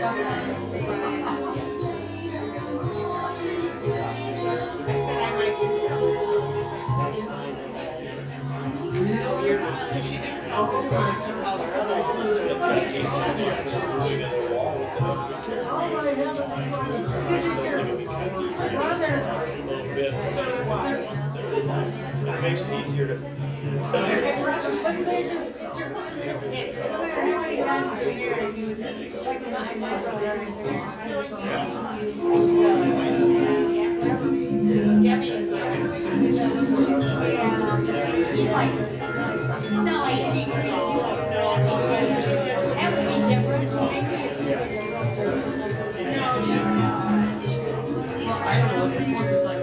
So she just called us and she called her other sister. It makes it easier to. Gabby is there. It's not like she treated you like no, that would be different. I don't know if this was just like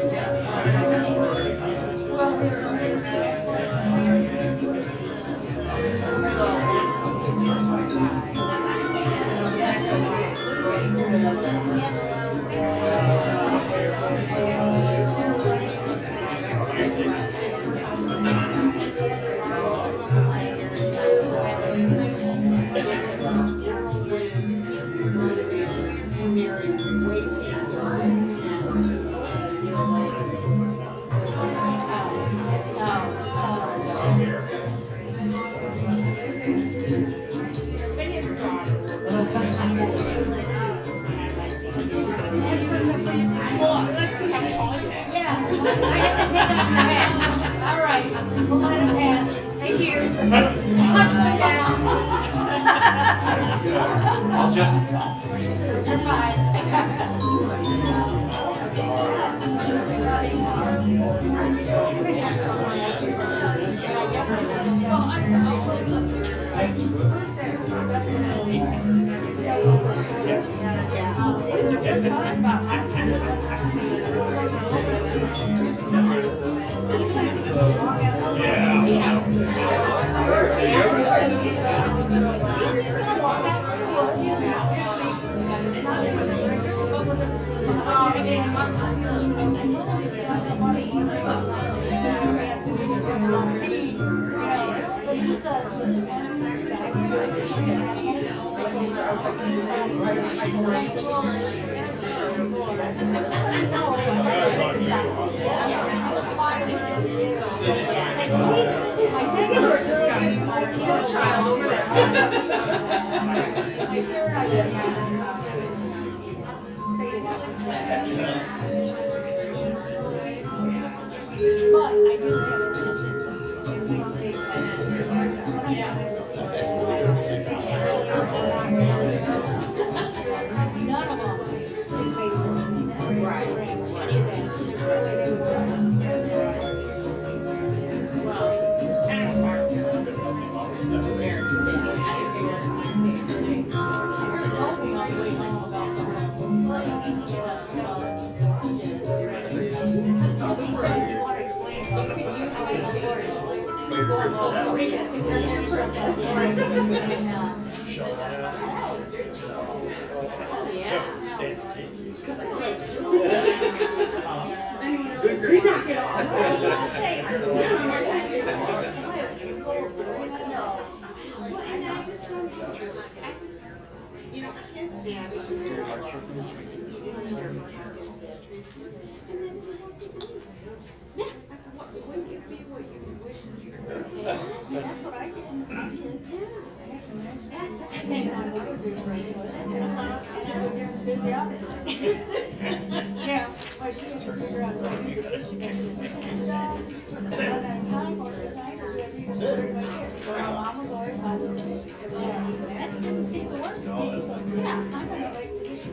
Let's see how tall you are. Yeah, I have to take off the hat. All right, we'll let it pass. Thank you. Punch me down. I'll just. You're fine. Child over there. You know, kids dance. That's what I did. Yeah, well, she has to figure out what she can do. That time or the night or whatever you said, my mom was always positive. That didn't seem to work for me, so yeah, I'm gonna make the issue.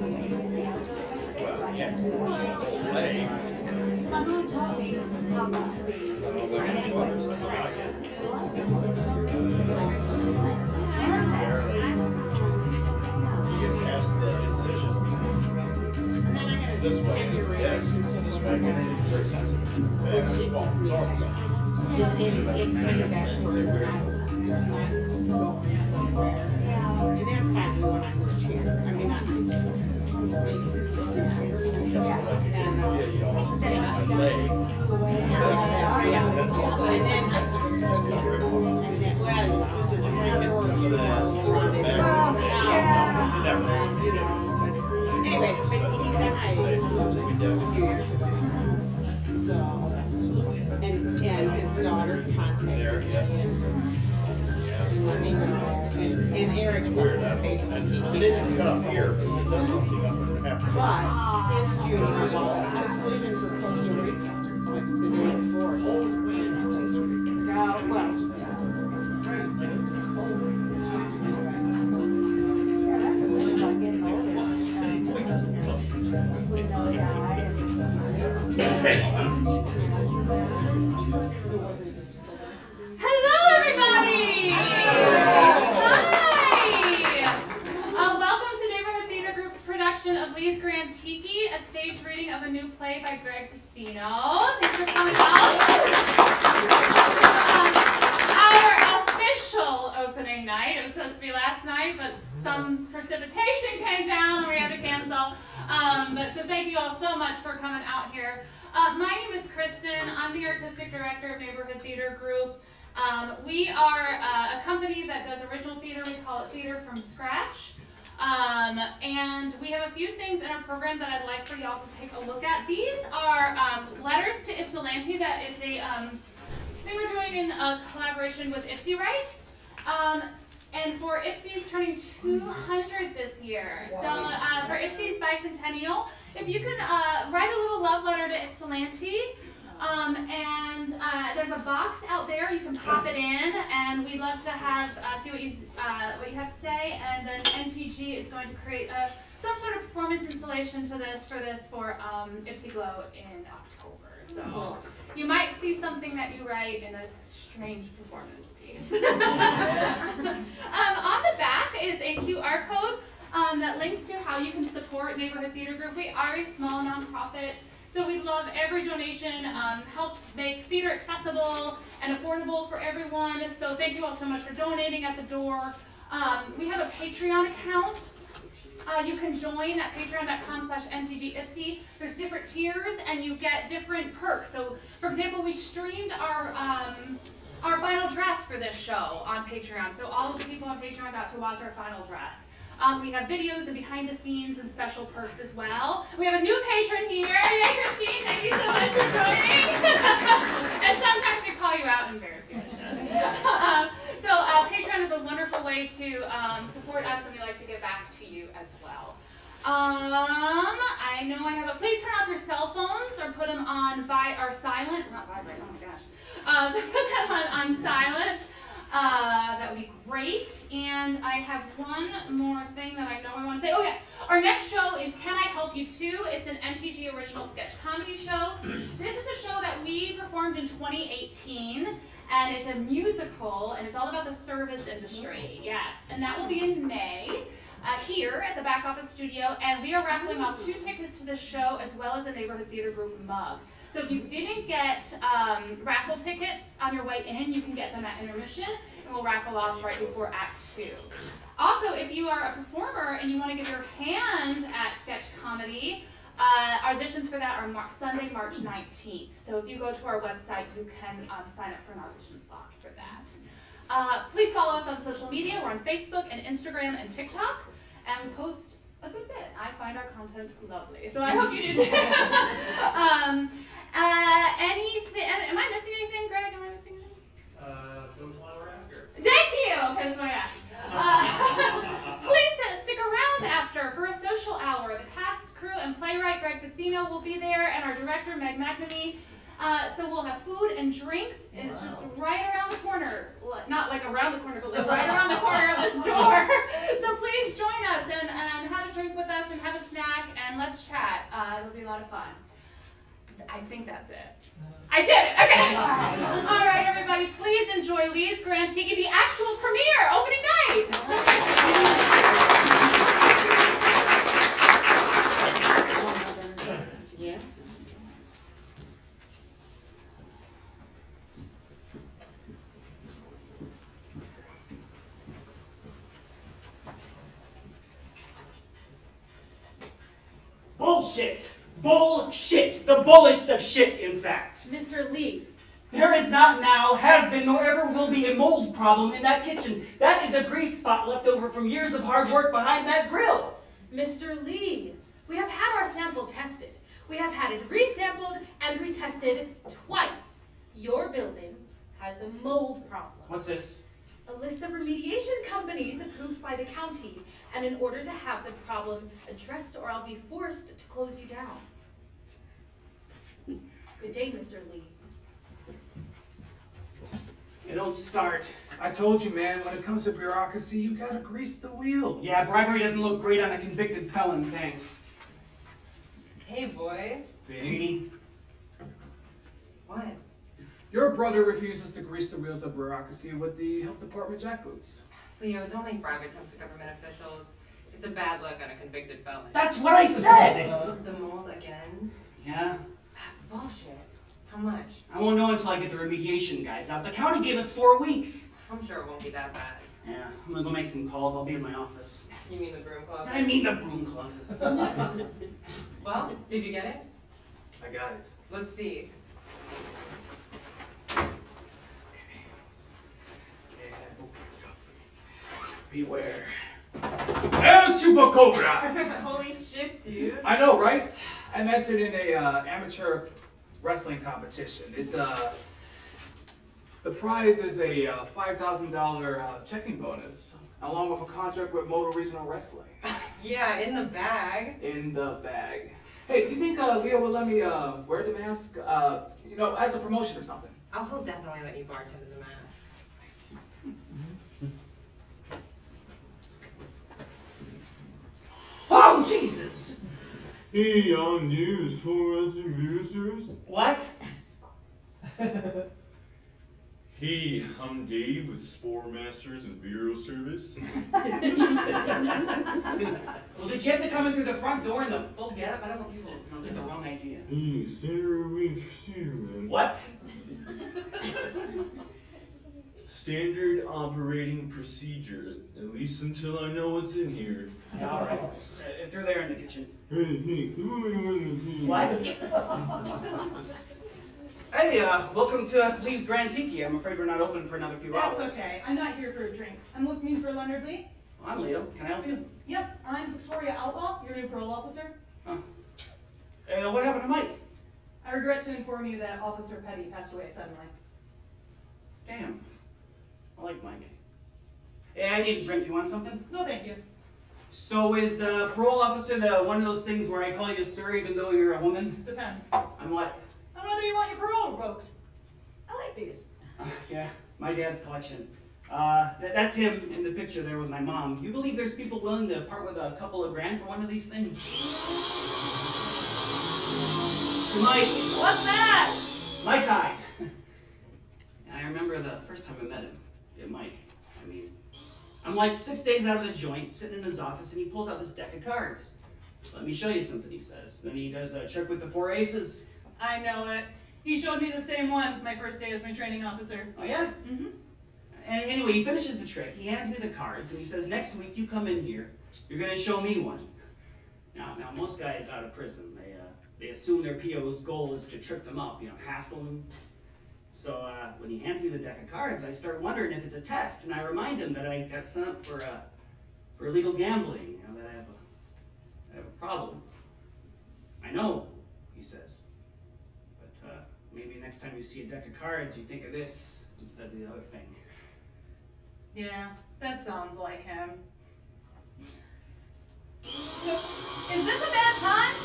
My mom taught me how not to be. This way, yes, this way, it's very sensitive. That's fine. I mean, not. Some of that sort of back. There, yes. And Eric's It's weird, on that Facebook, he it can't. didn't cut off here, but it does something up after. But his funeral was, I was leaving for Costa Rica, like the day before. So. Well. Yeah, that's the thing about getting older. We know Hello, everybody! Hi! Welcome to Neighborhood Theater Group's production of Lee's Grand Tiki, a stage reading of a new play by Greg Pizzino. Thanks for coming out. Our official opening night, it was supposed to be last night, but some precipitation came down and we had to cancel. So thank you all so much for coming out here. My name is Kristen. I'm the artistic director of Neighborhood Theater Group. We are a company that does original theater. We call it Theater from Scratch. And we have a few things in our program that I'd like for y'all to take a look at. These are letters to Ypsilanti. That is a thing we're doing in collaboration with Ipsy Rights. And for Ipsy's turning 200 this year. So for Ipsy's bicentennial, if you can write a little love letter to Ypsilanti, and there's a box out there, you can pop it in, and we'd love to have see what you have to say, and then NTG is going to create some sort of performance installation for Ipsy Glow in October. So you might see something that you write in a strange performance piece. On the back is a QR code that links to how you can support Neighborhood Theater Group. We are a small nonprofit, so we love every donation. Helps make theater accessible and affordable for everyone. So thank you all so much for donating at the door. We have a Patreon account. You can join at patreon.com/ntgipsy. There's different tiers and you get different perks. So for example, we streamed our final dress for this show on Patreon. So all of the people on Patreon got to watch our final dress. We have videos and behind the scenes and special perks as well. We have a new patron here. Yay, Christine, thank you so much for joining. And sometimes we call you out and embarrass you. So Patreon is a wonderful way to support us, and we like to give back to you as well. I know I have please turn off your cell phones or put them on silent, not vibrate, oh my gosh. So put them on silent. That would be great. And I have one more thing that I know I want to say. Oh yes, our next show is Can I Help You Too? It's an NTG original sketch comedy show. This is a show that we performed in 2018, and it's a musical, and it's all about the service industry. Yes, and that will be in May. Here at the back office studio, and we are raffling off 2 tickets to this show as well as a Neighborhood Theater Group mug. So if you didn't get raffle tickets on your way in, you can get them at intermission, and we'll raffle off right before Act 2. Also, if you are a performer and you want to give your hand at sketch comedy, auditions for that are Sunday, March 19th. So if you go to our website, you can sign up for an audition slot for that. Please follow us on social media. We're on Facebook and Instagram and TikTok, and we post a good bit. I find our content lovely, so I hope you do too. Anything? Am I missing anything, Greg? Am I missing anything? Social hour after. Thank you. Okay, so yeah. Please stick around after for a social hour. The cast, crew, and playwright Greg Pizzino will be there, and our director Meg McNamee. So we'll have food and drinks. It's just right around the corner. Not like around the corner, but like right around the corner of this door. So please join us and have a drink with us and have a snack and let's chat. It'll be a lot of fun. I think that's it. I did it. Okay. All right, everybody. Please enjoy Lee's Grand Tiki, the actual premiere, opening night. Yeah. Bullshit! Bullshit! The bullest of shit, in fact. Mr. Lee. There is not now, has been, nor ever will be a mold problem in that kitchen. That is a grease spot left over from years of hard work behind that grill. Mr. Lee, we have had our sample tested. We have had it resampled and retested twice. Your building has a mold problem. What's this? A list of remediation companies approved by the county, and in order to have the problem addressed, or I'll be forced to close you down. Good day, Mr. Lee. You don't start. I told you, man, when it comes to bureaucracy, you gotta grease the wheels. Yeah, bribery doesn't look great on a convicted felon, thanks. Hey, boys. Petey. What? Your brother refuses to grease the wheels of bureaucracy with the health department jackboots. Leo, don't make bribe attempts to government officials. It's a bad look on a convicted felon. That's what I said! The mold again? Yeah? Bullshit. How much? I won't know until I get the remediation guys out. The county gave us 4 weeks. I'm sure it won't be that bad. Yeah, I'm gonna go make some calls. I'll be in my office. You mean the broom closet? I mean the broom closet. Well, did you get it? I got it. Let's see. Beware. El Chupacabra! Holy shit, dude. I know, right? I entered in a amateur wrestling competition. It's the prize is a $5,000 checking bonus, along with a contract with Motor Regional Wrestling. Yeah, in the bag. In the bag. Hey, do you think Leo will let me wear the mask? You know, as a promotion or something? Oh, he'll definitely let you bartend in the mask. Nice. Oh, Jesus! Hey, on news for us users. What? Hey, I'm Dave with Spore Masters and Bureau Service. Well, did you have to come in through the front door in the full getup? I don't want people to get the wrong idea. Hey, Senator Winch-Seaman. What? Standard operating procedure, at least until I know what's in here. Yeah, all right. Through there in the kitchen. Hey, who are you? What? Hey, welcome to Lee's Grand Tiki. I'm afraid we're not open for another few hours. That's okay. I'm not here for a drink. I'm looking for Leonard Lee. Well, I'm Leo. Can I help you? Yep, I'm Victoria Outlaw, your new parole officer. What happened to Mike? I regret to inform you that Officer Petty passed away suddenly. Damn. I like Mike. Hey, I need a drink. You want something? No, thank you. So is parole officer the one of those things where I call you sir even though you're a woman? Depends. I'm what? On whether you want your parole revoked. I like these. Yeah, my dad's collection. That's him in the picture there with my mom. You believe there's people willing to part with a couple of grand for one of these things? Mike, What's that? my tie. I remember the first time I met him. Yeah, Mike. I mean, I'm like 6 days out of the joint, sitting in his office, and he pulls out this deck of cards. Let me show you something, he says. Then he does a trick with the 4 aces. I know it. He showed me the same one my first day as my training officer. Oh yeah? Mm-hmm. And anyway, he finishes the trick, he hands me the cards, and he says, next week you come in here, you're gonna show me one. Now most guys out of prison, they assume their PO's goal is to trip them up, hassle them. So when he hands me the deck of cards, I start wondering if it's a test, and I remind him that I got sent up for illegal gambling, that I have a problem. I know, he says. But maybe next time you see a deck of cards, you think of this instead of the other thing. Yeah, that sounds like him. So, is this a bad time?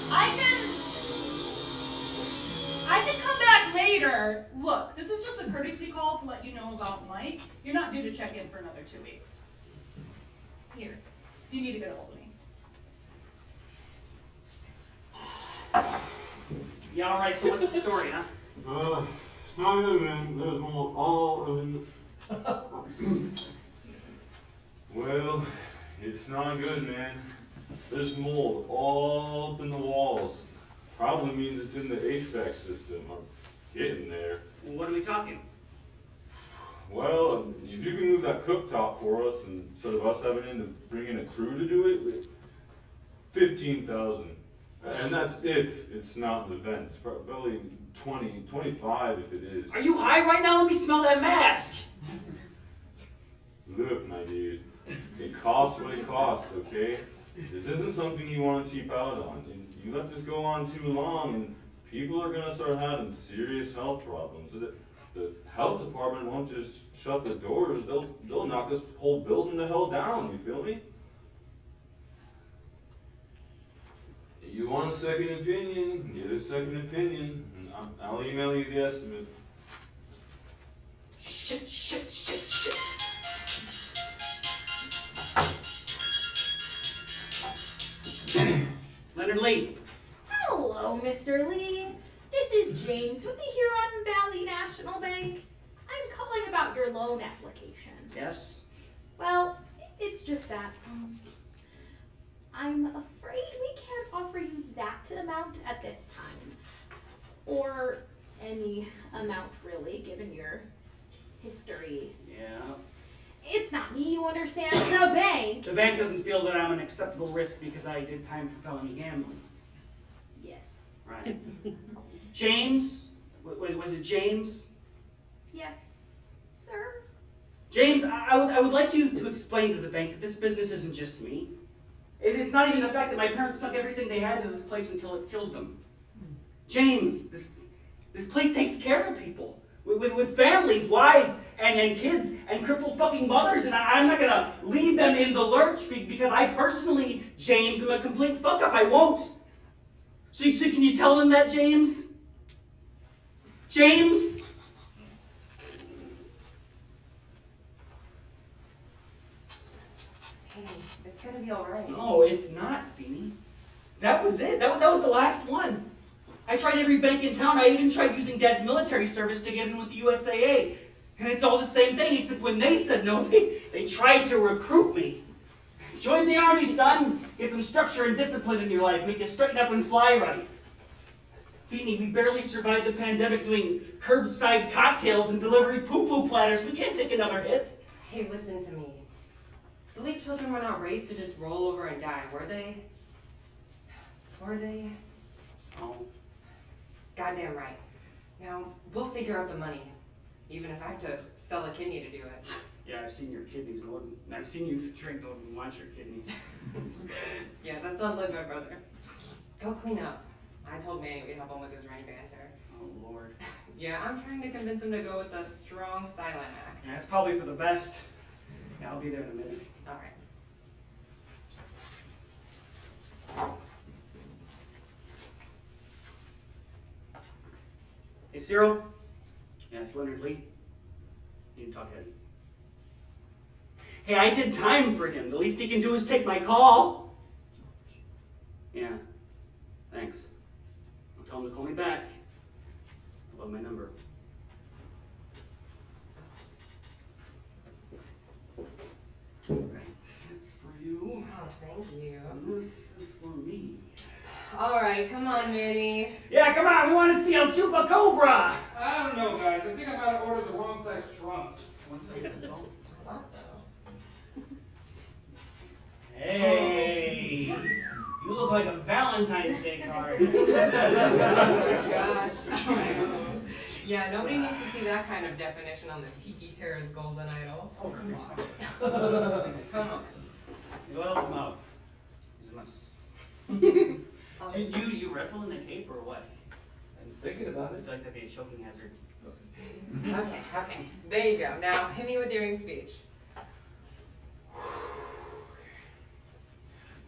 I can come back later. Look, this is just a courtesy call to let you know about Mike. You're not due to check in for another 2 weeks. Here, if you need to get a hold of me. Yeah, all right, so what's the story, huh? Simon, there's all in. Well, it's not good, man. There's mold all up in the walls. Probably means it's in the HVAC system. I'm getting there. Well, what are we talking? Well, if you can move that cooktop for us instead of us having to bring in a crew to do it, 15,000. And that's if it's not the vents. Probably 20, 25 if it is. Are you high right now? Let me smell that mask. Look, my dude, it costs what it costs, okay? This isn't something you want to cheap out on. And you let this go on too long and people are going to start having serious health problems. the health department won't just shut the doors, they'll knock this whole building the hell down, you feel me? You want a second opinion, get a second opinion, and I'll email you the estimate. Shit. Leonard Lee. Hello, Mr. Lee. This is James with the Huron Valley National Bank. I'm calling about your loan application. Yes? Well, it's just that, I'm afraid we can't offer you that amount at this time. Or any amount really, given your history. Yeah. It's not me, you understand, the bank. The bank doesn't feel that I'm an acceptable risk because I did time for felony gambling. Yes. Right. James? Was it James? Yes, sir. James, I would like you to explain to the bank that this business isn't just me. It's not even the fact that my parents took everything they had to this place until it killed them. James, this place takes care of people. With families, wives, and kids, and crippled fucking mothers, and I'm not gonna leave them in the lurch because I personally, James, am a complete fuck up. I won't. So can you tell them that, James? James? Hey, it's gonna be alright. No, it's not, Beanie. That was it. That was the last one. I tried every bank in town. I even tried using Dad's military service to get in with the USAA. And it's all the same thing, except when they said no, they tried to recruit me. Join the army, son. Get some structure and discipline in your life. Make you straighten up and fly right. Beanie, we barely survived the pandemic doing curbside cocktails and delivery poo-poo platters. We can't take another hit. Hey, listen to me. The Lee children were not raised to just roll over and die, were they? Were they? Oh. Goddamn right. Now, we'll figure out the money. Even if I have to sell a kidney to do it. Yeah, I've seen your kidneys, Lord. And I've seen you drink Lord and want your kidneys. Yeah, that sounds like my brother. Go clean up. I told Manny we'd help him with his rain banter. Oh, Lord. Yeah, I'm trying to convince him to go with the strong silent act. Yeah, it's probably for the best. Yeah, I'll be there in a minute. Alright. Hey, Cyril? Yeah, it's Leonard Lee. You can talk to Eddie. Hey, I did time for him. The least he can do is take my call. Yeah, thanks. I'll tell him to call me back. I love my number. Alright, that's for you. Oh, thank you. And this is for me. Alright, come on, Manny. Yeah, come on, we want to see El Chupacabra! I don't know, guys. I think I might have ordered the wrong size trunks. One size fits all. I thought so. Hey! You look like a Valentine's Day card. Oh my gosh. Yeah, nobody needs to see that kind of definition on the Tiki Terra's golden idol. Oh, come on. Come on. Well, come out. Do you wrestle in the cape or what? I was thinking about I it. feel like that'd be a choking hazard. Okay. There you go. Now, hit me with your ring speech.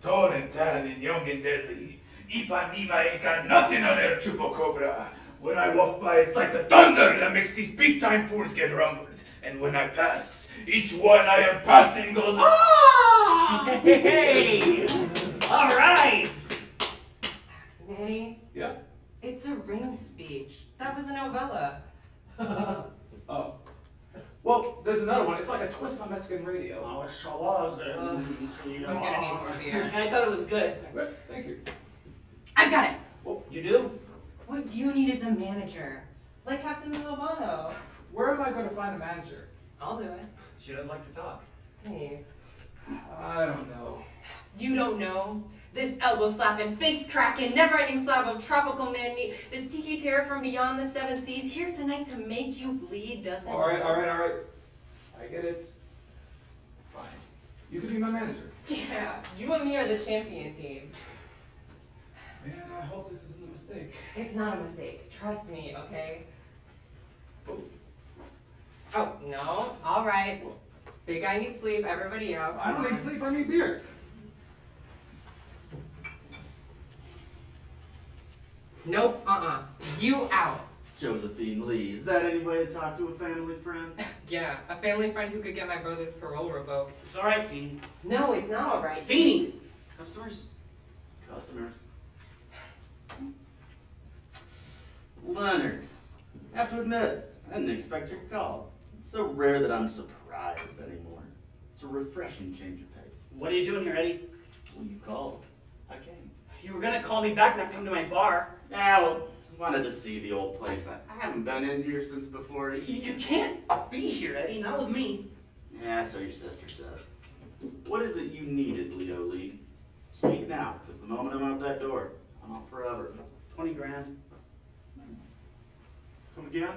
Tall and tan and young and deadly. Ipa Nima ain't got nothing on El Chupacabra. When I walk by, it's like the thunder that makes these big-time pools get rumbled. And when I pass, each one I am passing goes, ah! Hey! All right! Manny, Yeah? it's a ring speech. That was a novella. Oh. Well, there's another one. It's like a twist on Mexican radio. Oh, it sure was. I'm gonna need more beer. I thought it was good. Thank you. I got it. You do? What you need is a manager. Like Captain Milano. Where am I going to find a manager? I'll do it. She does like to talk. Hey. I don't know. You don't know? This elbow slapping, face cracking, never ending slab of tropical man meat, this tiki terror from beyond the seven seas, here tonight to make you bleed, doesn't Alright. I get it. Fine. You could be my manager. Yeah, you and me are the champion team. Man, I hope this isn't a mistake. It's not a mistake. Trust me, okay? Oh, no, all right. Big guy needs sleep, everybody out. I don't need sleep, I need beer. Nope, you out. Josephine Lee, is that any way to talk to a family friend? Yeah, a family friend who could get my brother's parole revoked. It's all right, Feeny. No, it's not all right. Feeny! Customers? Customers. Leonard, I have to admit, I didn't expect your call. It's so rare that I'm surprised anymore. It's a refreshing change of pace. What are you doing here, Eddie? Well, you called. I came. You were gonna call me back, not come to my bar. Yeah, well, wanted to see the old place. I haven't been in here since before. You can't be here, Eddie, not with me. Yeah, so your sister says. What is it you needed, Leo Lee? Speak now, because the moment I'm out that door, I'm out forever. 20 grand. Come again?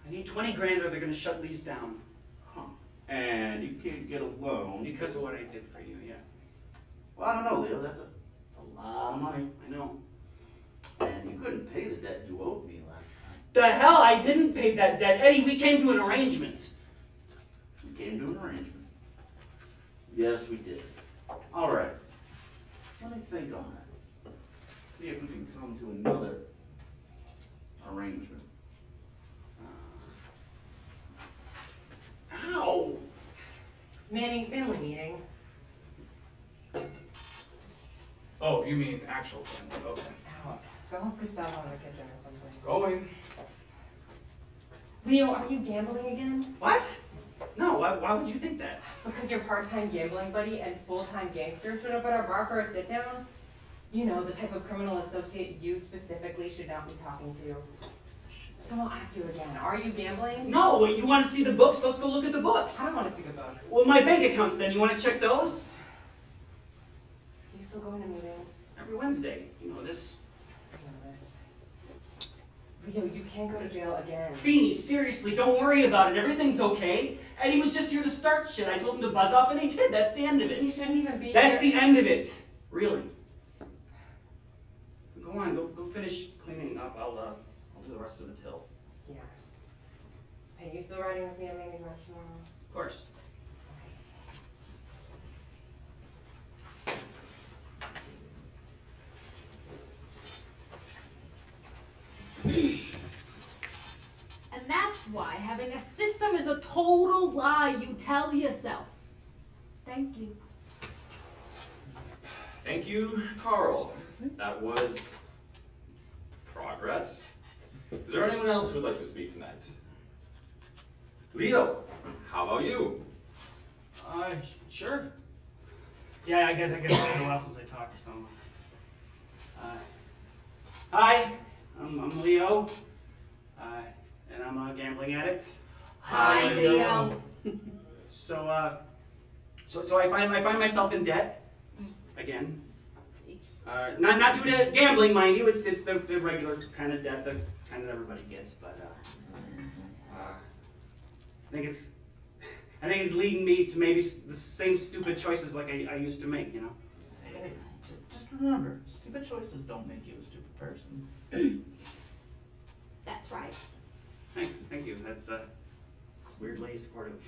I need 20 grand or they're gonna shut Lee's down. Huh. And you can't get a loan. Because of what I did for you, yeah. Well, I don't know, Leo. That's a lot of money. I know. And you couldn't pay the debt you owed me last time. The hell, I didn't pay that debt. Eddie, we came to an arrangement. We came to an arrangement. Yes, we did. All right. Let me think on that. See if we can come to another arrangement. Ow! Manny, family meeting. Oh, you mean actual family, okay. Ow. Go help Gustavo in the kitchen or something. Going. Leo, are you gambling again? What? No, why would you think that? Because your part-time gambling buddy and full-time gangster showed up at our bar for a sit-down? You know, the type of criminal associate you specifically should not be talking to. So I'll ask you again, are you gambling? No, you want to see the books? Let's go look at the books. I don't want to see the books. Well, my bank accounts then, you want to check those? Are you still going to meetings? Every Wednesday, you know this. I know this. Leo, you can't go to jail again. Feeny, seriously, don't worry about it. Everything's okay. Eddie was just here to start shit. I told him to buzz off and he did. That's the end of it. You shouldn't even be That's here. the end of it. Really. Go on, go finish cleaning up. I'll do the rest of the till. Yeah. Hey, you still riding with me on Mamie's March tomorrow? Of course. And that's why having a system is a total lie you tell yourself. Thank you. Thank you, Carl. That was progress. Is there anyone else who would like to speak tonight? Leo, how about you? Sure. Yeah, I guess it's been a while since I talked, so. Hi, I'm Leo, and I'm a gambling addict. Hi, Leo. So I find myself in debt again. Not due to gambling, mind you. It's the regular kind of debt that kind of everybody gets, but I think it's leading me to maybe the same stupid choices like I used to make, you know. Hey, just remember, stupid choices don't make you a stupid person. That's right. Thank you. That's weirdly supportive.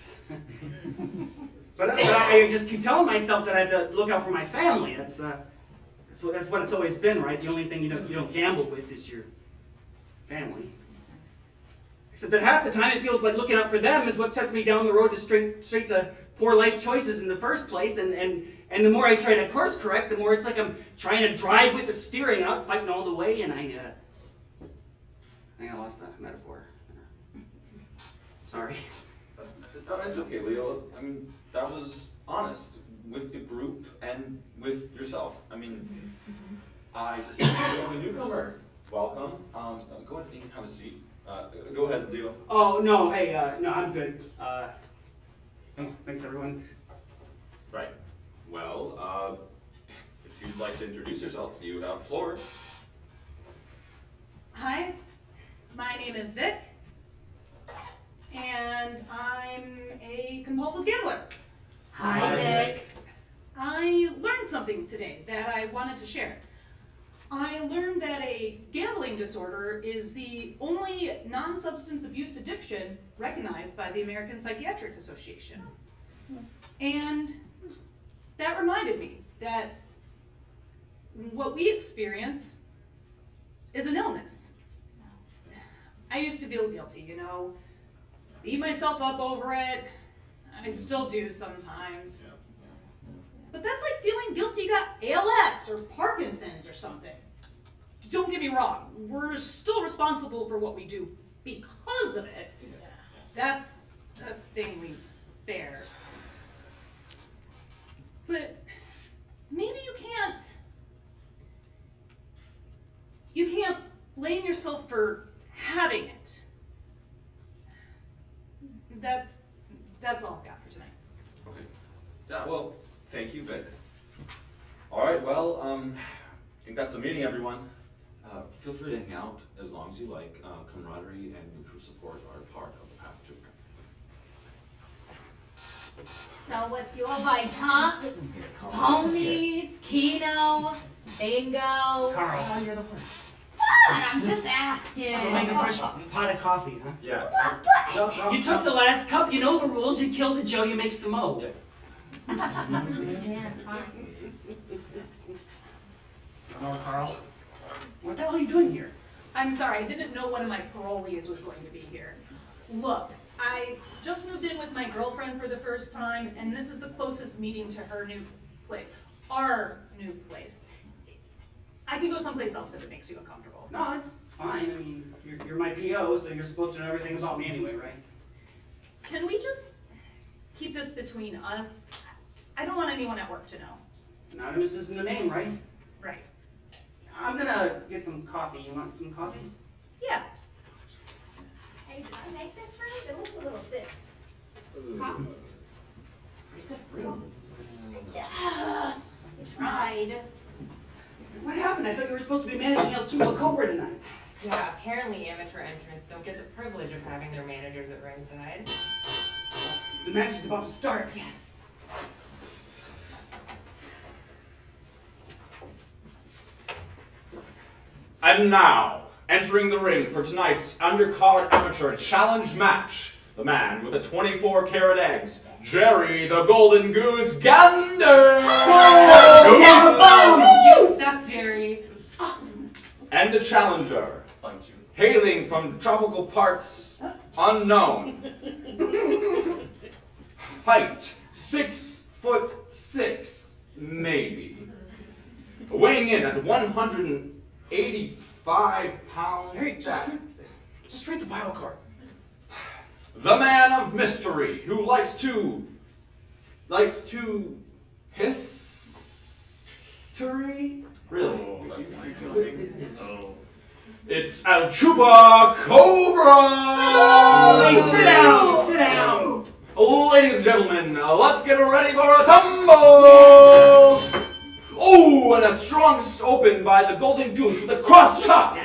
but I just keep telling myself that I have to look out for my family. That's what it's always been, right? The only thing you don't gamble with is your family. Except that half the time it feels like looking out for them is what sets me down the road to straight to poor life choices in the first place. And the more I try to course correct, the more it's like I'm trying to drive with the steering out, fighting all the way, and I think I lost the metaphor. Sorry. No, it's okay, Leo. I mean, that was honest with the group and with yourself. I mean, I see you're a newcomer. Welcome. Go ahead and have a seat. Go ahead, Leo. Oh, no, hey, no, I'm good. Thanks everyone. Right. Well, if you'd like to introduce yourself, you have the floor. Hi, my name is Vic, and I'm a compulsive gambler. Hi, Vic. I learned something today that I wanted to share. I learned that a a gambling disorder is the only non-substance abuse addiction recognized by the American Psychiatric Association. And that reminded me that what we experience is an illness. I used to feel guilty, you know, beat myself up over it. I still do sometimes. But that's like feeling guilty you got ALS or Parkinson's or something. Don't get me wrong, we're still responsible for what we do because of it. That's a thing we bear. But maybe you can't blame yourself for having it. That's all I've got for tonight. Okay. Yeah, well, thank you, Vic. All right, well, I think that's the meeting, everyone. Feel free to hang out as long as you like. Camaraderie and mutual support are part of the path to recovery. So what's your advice, huh? Ponies, Keno, bingo. Carl. You're the one. I'm just asking. Like a fresh pot of coffee, huh? Yeah. You took the last cup, you know the rules, you kill the Joe, you make some mo. Yeah, fine. Oh, Carl. What the hell are you doing here? I'm sorry, I didn't know one of my parolees was going to be here. Look, I just moved in with my girlfriend for the first time, and this is the closest meeting to her new place, our new place. I could go someplace else if it makes you uncomfortable. No, it's fine. I mean, you're my PO, so you're supposed to know everything about me anyway, right? Can we just keep this between us? I don't want anyone at work to know. Anonymous isn't the name, right? Right. I'm gonna get some coffee. You want some coffee? Yeah. Hey, did I make this right? It looks a little thick. Huh? Tried. What happened? I thought you were supposed to be managing El Chupa Cobra tonight. Yeah, apparently amateur entrants don't get the privilege of having their managers at ringside. The match is about to start. Yes. And now, entering the ring for tonight's undercard amateur challenge match, the man with the 24-karat eggs, Jerry the Golden Goose Gander! You suck, Jerry. And the challenger, hailing from tropical parts unknown. Height, 6'6", maybe. Weighing in at 185 pounds. Hey, just read the bio card. The man of mystery who likes to history? Really? It's El Chupa Cobra! Hey, sit down, sit down. Ladies and gentlemen, let's get ready for a tumble! Oh, and a strong open by the Golden Goose with a cross chop!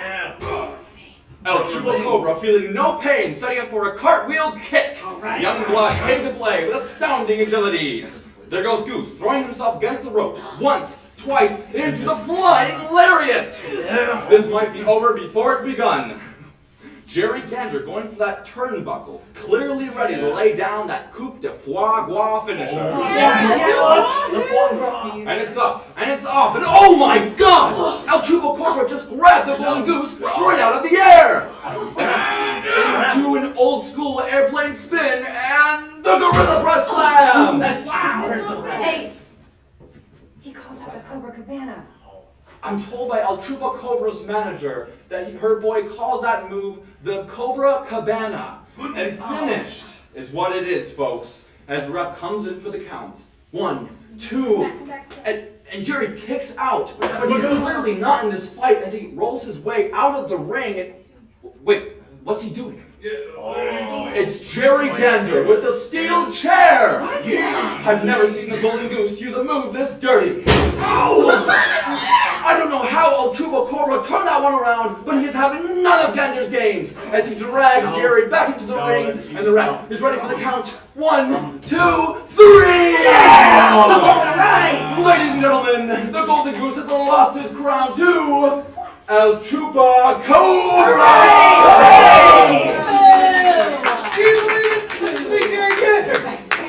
El Chupa Cobra, feeling no pain, setting up for a cartwheel kick. Right. Young blood came to play with astounding agility. There goes Goose, throwing himself against the ropes. Once, twice, into the flying lariat. This might be over before it's begun. Jerry Gander going for that turnbuckle, clearly ready to lay down that coup de foie gras finisher. And it's up, and it's off, and oh my God! El Chupa Cobra just grabbed the Golden Goose straight out of the air! Into an old school airplane spin, and the Gorilla Press Slam! That's wow. Hey! He calls that the Cobra Cabana. I'm told by El Chupa Cobra's manager that her boy calls that move the Cobra Cabana. And finished is what it is, folks, as the ref comes in for the count. 1, 2, and Jerry kicks out. But he's clearly not in this fight as he rolls his way out of the ring and... Wait, what's he doing? It's Jerry Gander with the steel chair! I've never seen the Golden Goose use a move this dirty. I don't know how El Chupa Cobra turned that one around, but he is having none of Gander's games as he drags Jerry back into the ring, and the ref is ready for the count. 1, 2, 3! Ladies and gentlemen, the Golden Goose has lost his crown to El Chupa Cobra!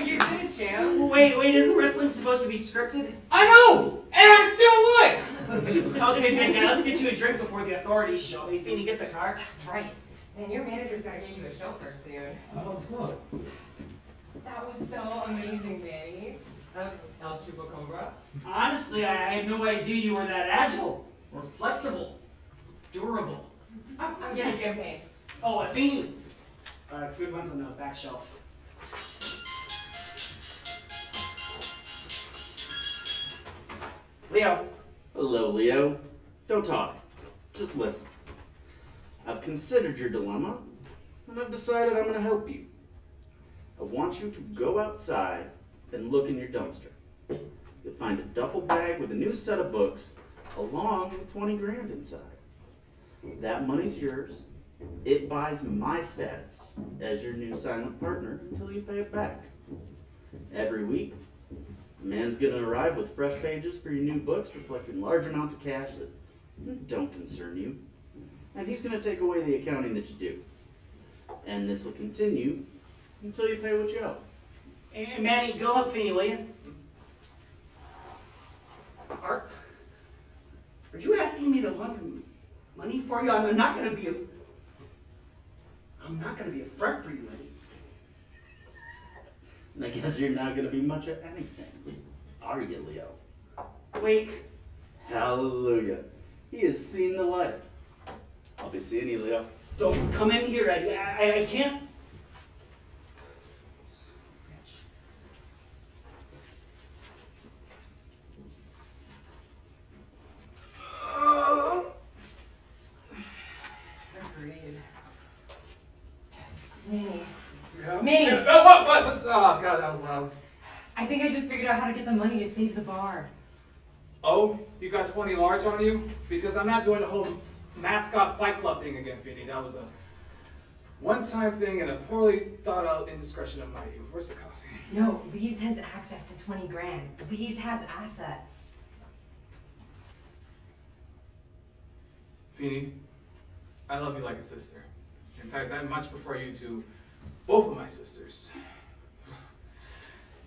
You did it, champ. Wait, isn't wrestling supposed to be scripted? I know, and I still won. Okay, big guy, let's get you a drink before the authorities show. Hey, Feeny, get the car. Right. Man, your manager's gonna get you a chauffeur soon. I hope so. That was so amazing, Manny. El Chupa Cobra. Honestly, I had no idea you were that agile, or flexible, durable. I'm getting champagne. Oh, Feeny. Food one's on the back shelf. Leo. Hello, Leo. Don't talk. Just listen. I've considered your dilemma, and I've decided I'm going to help you. I want you to go outside and look in your dumpster. You'll find a duffel bag with a new set of books, along with 20 grand inside. That money's yours. It buys my status as your new silent partner until you pay it back. Every week, a man's going to arrive with fresh pages for your new books reflecting large amounts of cash that don't concern you. And he's going to take away the accounting that you do. And this will continue until you pay what you owe. Hey, Manny, go help Feeny, will you? Are you asking me to loan money for you? I'm not going to be a front for you, Eddie. And I guess you're not going to be much of anything, are you, Leo? Wait. Hallelujah. He has seen the light. I'll be seeing you, Leo. Don't come in here, Eddie. I can't. So rich. Agreed. Manny. Yeah. Manny. Oh, what? What's, oh, God, that was loud. I think I just figured out how to get the money to save the bar. Oh, you got 20 large on you? Because I'm not doing the whole mascot fight club thing again, Feeny. That was a one-time thing and a poorly thought-out indiscretion of my youth. Where's the coffee? No, Lee's has access to 20 grand. Lee's has assets. Feeny, I love you like a sister. In fact, I much prefer you to both of my sisters.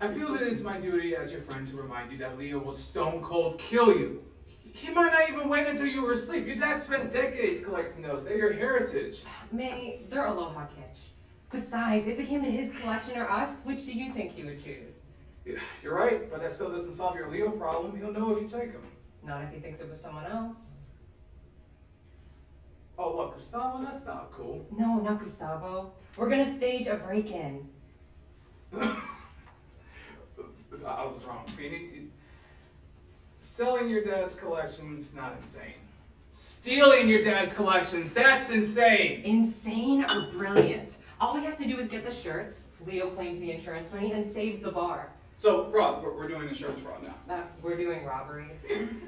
I feel it is my duty as your friend to remind you that Leo will stone cold kill you. He might not even wait until you were asleep. Your dad spent decades collecting those. They're your heritage. Manny, they're aloha kitsch. Besides, if it came to his collection or us, which do you think he would choose? Yeah, you're right, but that still doesn't solve your Leo problem. He'll know if you take him. Not if he thinks it was someone else. Oh, what, Gustavo? That's not cool. No, not Gustavo. We're gonna stage a break-in. I was wrong, Feeny. Selling your dad's collection's not insane. Stealing your dad's collections, that's insane! Insane or brilliant? All we have to do is get the shirts, Leo claims the insurance money, and saves the bar. So, Rob, we're doing insurance fraud now. We're doing robbery.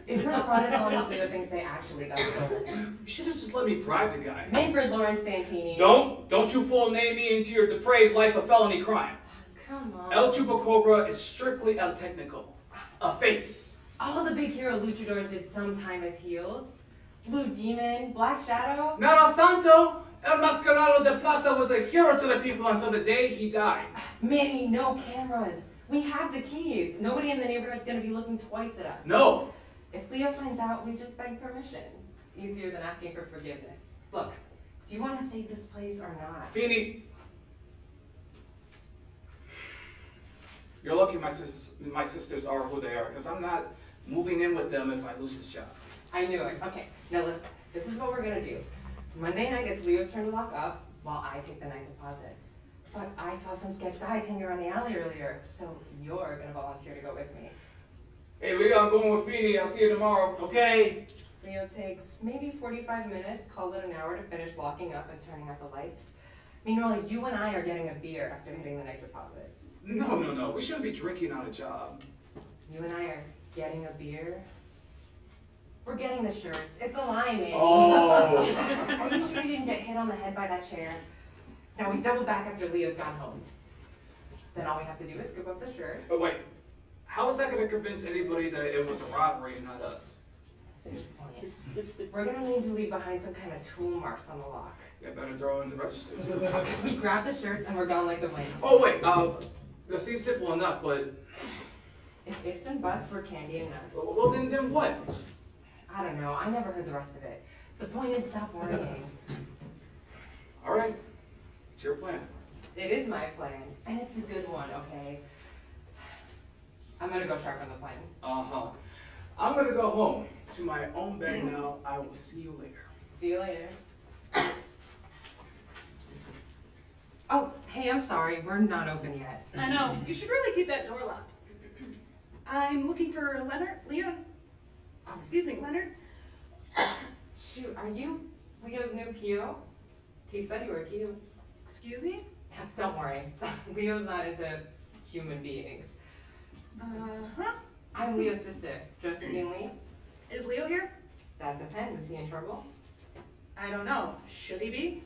If not fraud is honestly the things they actually got stolen. You should have just let me bribe the guy. Mainford Lawrence Santini. Don't you full name me into your depraved life of felony crime. Come on. El Chupacabra is strictly El Technico. A face. All the big hero luchadors did some time as heels. Blue Demon, Black Shadow. Nero Santo! El Mascarado de Plata was a hero to the people until the day he died. Manny, no cameras. We have the keys. Nobody in the neighborhood's gonna be looking twice at us. No! If Leo finds out, we just beg permission. Easier than asking for forgiveness. Look, do you want to save this place or not? Feeny, you're lucky my sisters are who they are, because I'm not moving in with them if I lose this job. I knew it. Okay, now listen. This is what we're gonna do. Monday night, it's Leo's turn to lock up, while I take the night deposits. But I saw some sketch guys hanging around the alley earlier, so you're gonna volunteer to go with me. Hey, Leo, I'm going with Feeny. I'll see you tomorrow. Okay. Leo takes maybe 45 minutes, call it an hour to finish locking up and turning out the lights. Meanwhile, you and I are getting a beer after hitting the night deposits. No. We shouldn't be drinking on a job. You and I are getting a beer. We're getting the shirts. It's a lie, man. Oh. Are you sure you didn't get hit on the head by that chair? Now we double back after Leo's gone home. Then all we have to do is scoop up the shirts. But wait, how is that going to convince anybody that it was a robbery and not us? We're gonna need to leave behind some kind of tool marks on the lock. I better throw in the registers. We grab the shirts and we're gone like the wind. Oh wait, that seems simple enough, but If ifs and buts were candy and nuts. well then what? I don't know, I never heard the rest of it. The point is, stop worrying. All right, it's your plan. It is my plan, and it's a good one, okay? I'm gonna go sharpen the plan. I'm gonna go home to my own bed now. I will see you later. See you later. Oh, hey, I'm sorry, we're not open yet. I know, you should really keep that door locked. I'm looking for Leonard, Leon. Excuse me, Leonard. Shoot, are you Leo's new PO? He said you were cute. Excuse me? Don't worry, Leo's not into human beings. Uh-huh. I'm Leo's sister, Josephine Lee. Is Leo here? That depends, is he in trouble? I don't know. Should he be?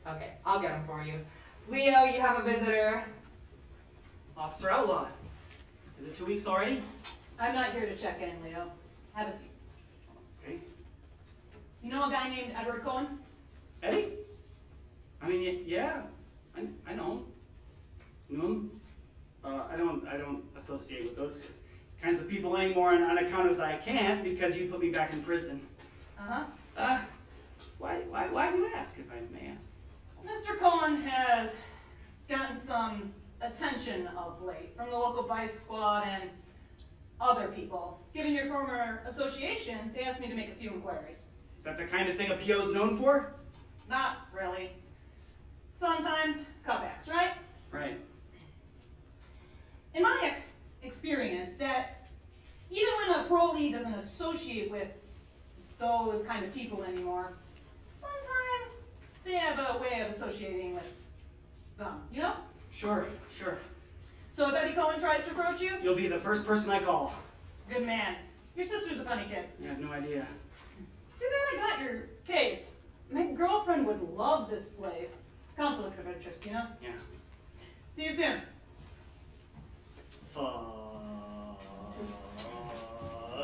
Okay, I'll get him for you. Leo, you have a visitor. Officer Outlaw. Is it 2 weeks already? I'm not here to check in, Leo. Have a seat. Okay. You know a guy named Edward Cohen? Eddie? I mean, yeah. I know him. Knew him. I don't associate with those kinds of people anymore on account as I can't because you put me back in prison. Uh-huh. Why do you ask, if I may ask? Mr. Cohen has gotten some attention of late from the local vice squad and other people. Given your former association, they asked me to make a few inquiries. Is that the kind of thing a PO is known for? Not really. Sometimes cutbacks, right? Right. In my experience, that even when a parolee doesn't associate with those kind of people anymore, sometimes they have a way of associating with them, you know? Sure. So if Eddie Cohen tries to approach you, You'll be the first person I call. good man. Your sister's a funny kid. I have no idea. Too bad I got your case. My girlfriend would love this place. Conflict of interest, you know? Yeah. See you soon.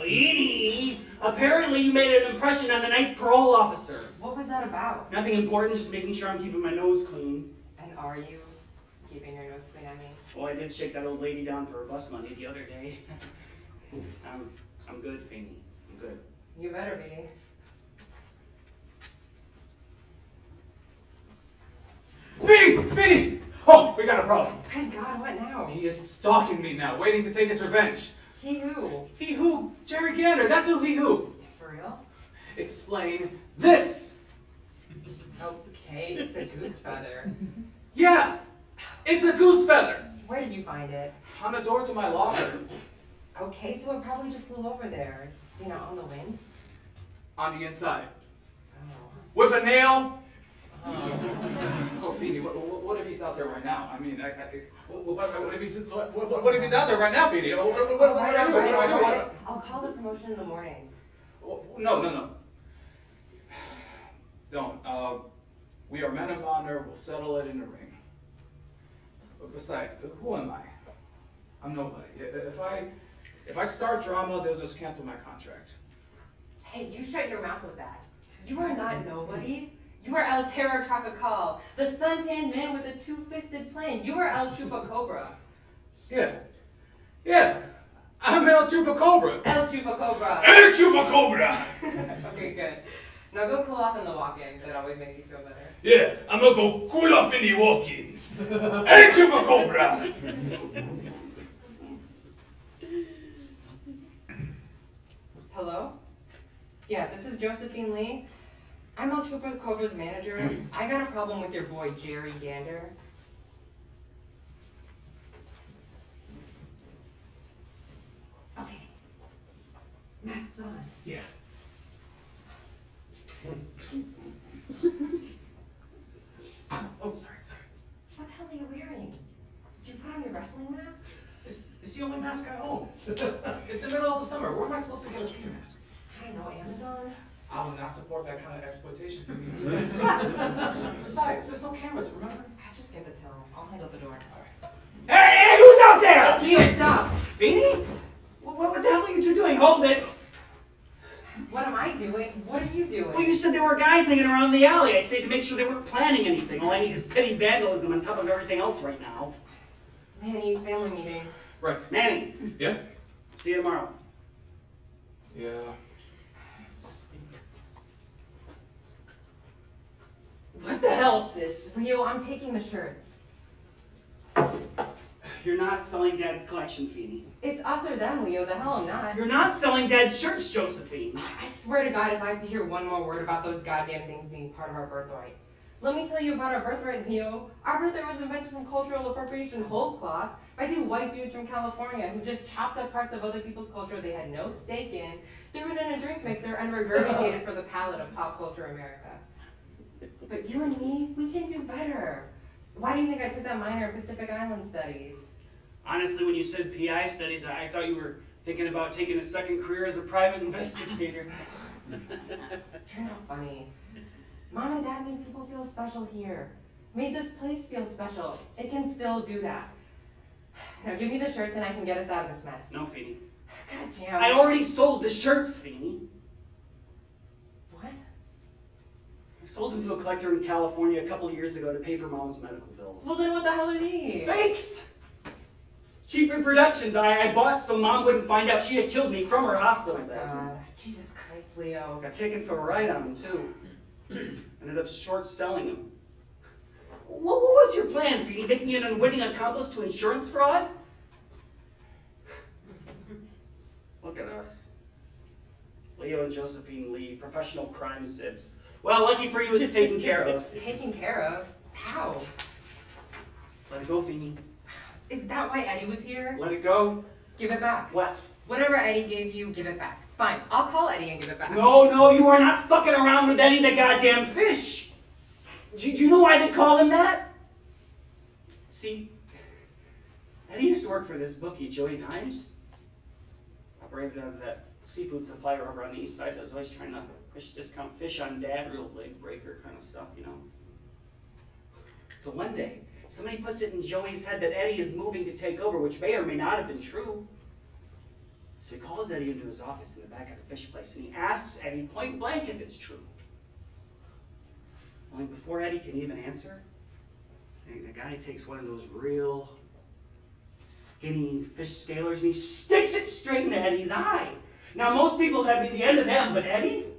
Edie! Apparently you made an impression on the nice parole officer. What was that about? Nothing important, just making sure I'm keeping my nose clean. And are you keeping your nose clean, I mean? Well, I did shake that old lady down for her bus money the other day. I'm good, Fanny. I'm good. You better be. Vinny! Oh, we got a problem. Thank God, what now? He is stalking me now, waiting to take his revenge. He who? He who? Jerry Gander, that's who he who. For real? Explain this. Okay, it's a goose feather. Yeah, it's a goose feather. Where did you find it? On the door to my locker. Okay, so it probably just flew over there. You know, on the wind? On the inside. Oh. With a nail. Oh, Feeny, what if he's out there right now? I mean, what if he's out there right now, Feeny? What do I do? I'll call the promotion in the morning. No. Don't. We are men of honor. We'll settle it in the ring. But besides, who am I? I'm nobody. If I start drama, they'll just cancel my contract. Hey, you shut your mouth with that. You are not nobody. You are El Terror Tropical, the suntan man with a two-fisted plan. You are El Chupacabra. Yeah. I'm El Chupacabra. El Chupacabra. El Chupacabra! Okay, good. Now go cool off in the walk-in. That always makes you feel better. Yeah, I'm gonna go cool off in the walk-in. El Chupacabra! Hello? Yeah, this is Josephine Lee. I'm El Chupacabra's manager. I got a problem with your boy, Jerry Gander. Okay. Masks on. Yeah. Oh, sorry. What the hell are you wearing? Did you put on your wrestling mask? It's the only mask I own. It's the middle of the summer. Where am I supposed to get a ski mask? I don't know, Amazon? I will not support that kind of exploitation from you. Besides, there's no cameras, remember? Just give it to him. I'll handle the door. Hey, who's out there? Leo, stop! Fanny? What the hell are you two doing? doing? Hold it! What am I doing? What are you doing? Well, you said there were guys hanging around the alley. I stayed to make sure they weren't planning anything. All I need is petty vandalism on top of everything else right now. Manny, family meeting. Right. Manny, Yeah? see you tomorrow. Yeah. What the hell, sis? Leo, I'm taking the shirts. You're not selling Dad's collection, Feeny. It's us or them, Leo. The hell I'm not. You're not selling Dad's shirts, Josephine. I swear to God, if I have to hear one more word about those goddamn things being part of our birthright. Let me tell you about our birthright, Leo. Our birthright was invented from cultural appropriation whole cloth by two white dudes from California who just chopped up parts of other people's culture they had no stake in, threw it in a drink mixer, and regurgitated for the palate of pop culture America. But you and me, we can do better. Why do you think I took that minor in Pacific Island Studies? Honestly, when you said PI studies, I thought you were thinking about taking a second career as a private investigator. You're not funny. Mom and Dad made people feel special here. Made this place feel special. It can still do that. Now give me the shirts and I can get us out of this mess. No, Feeny. God damn. I already sold the shirts, Feeny. What? I sold them to a collector in California a couple of years ago to pay for Mom's medical bills. Well then what the hell are these? Fakes! Cheap reproductions I bought so Mom wouldn't find out she had killed me from her hospital bed. Jesus Christ, Leo. Got taken for a ride on them, too. Ended up short selling them. What was your plan, Feeny? Make me an unwitting accomplice to insurance fraud? Look at us. Leo and Josephine Lee, professional crime sibs. Well, lucky for you, it's taken care of. Taken care of? How? Let it go, Feeny. Is that why Eddie was here? Let it go. Give it back. What? Whatever Eddie gave you, give it back. Fine, I'll call Eddie and give it back. No, you are not fucking around with Eddie the goddamn fish. Do you know why they call him that? See, Eddie used to work for this bookie, Joey Times. Operated out of that seafood supplier over on the east side that was always trying to push discount fish on Dad, real leg breaker kind of stuff, you know. So one day, somebody puts it in Joey's head that Eddie is moving to take over, which may or may not have been true. So he calls Eddie into his office in the back of the fish place, and he asks Eddie point blank if it's true. Only before Eddie can even answer, the guy takes one of those real skinny fish scalers and he sticks it straight into Eddie's eye. Now most people that'd be the end of them, but Eddie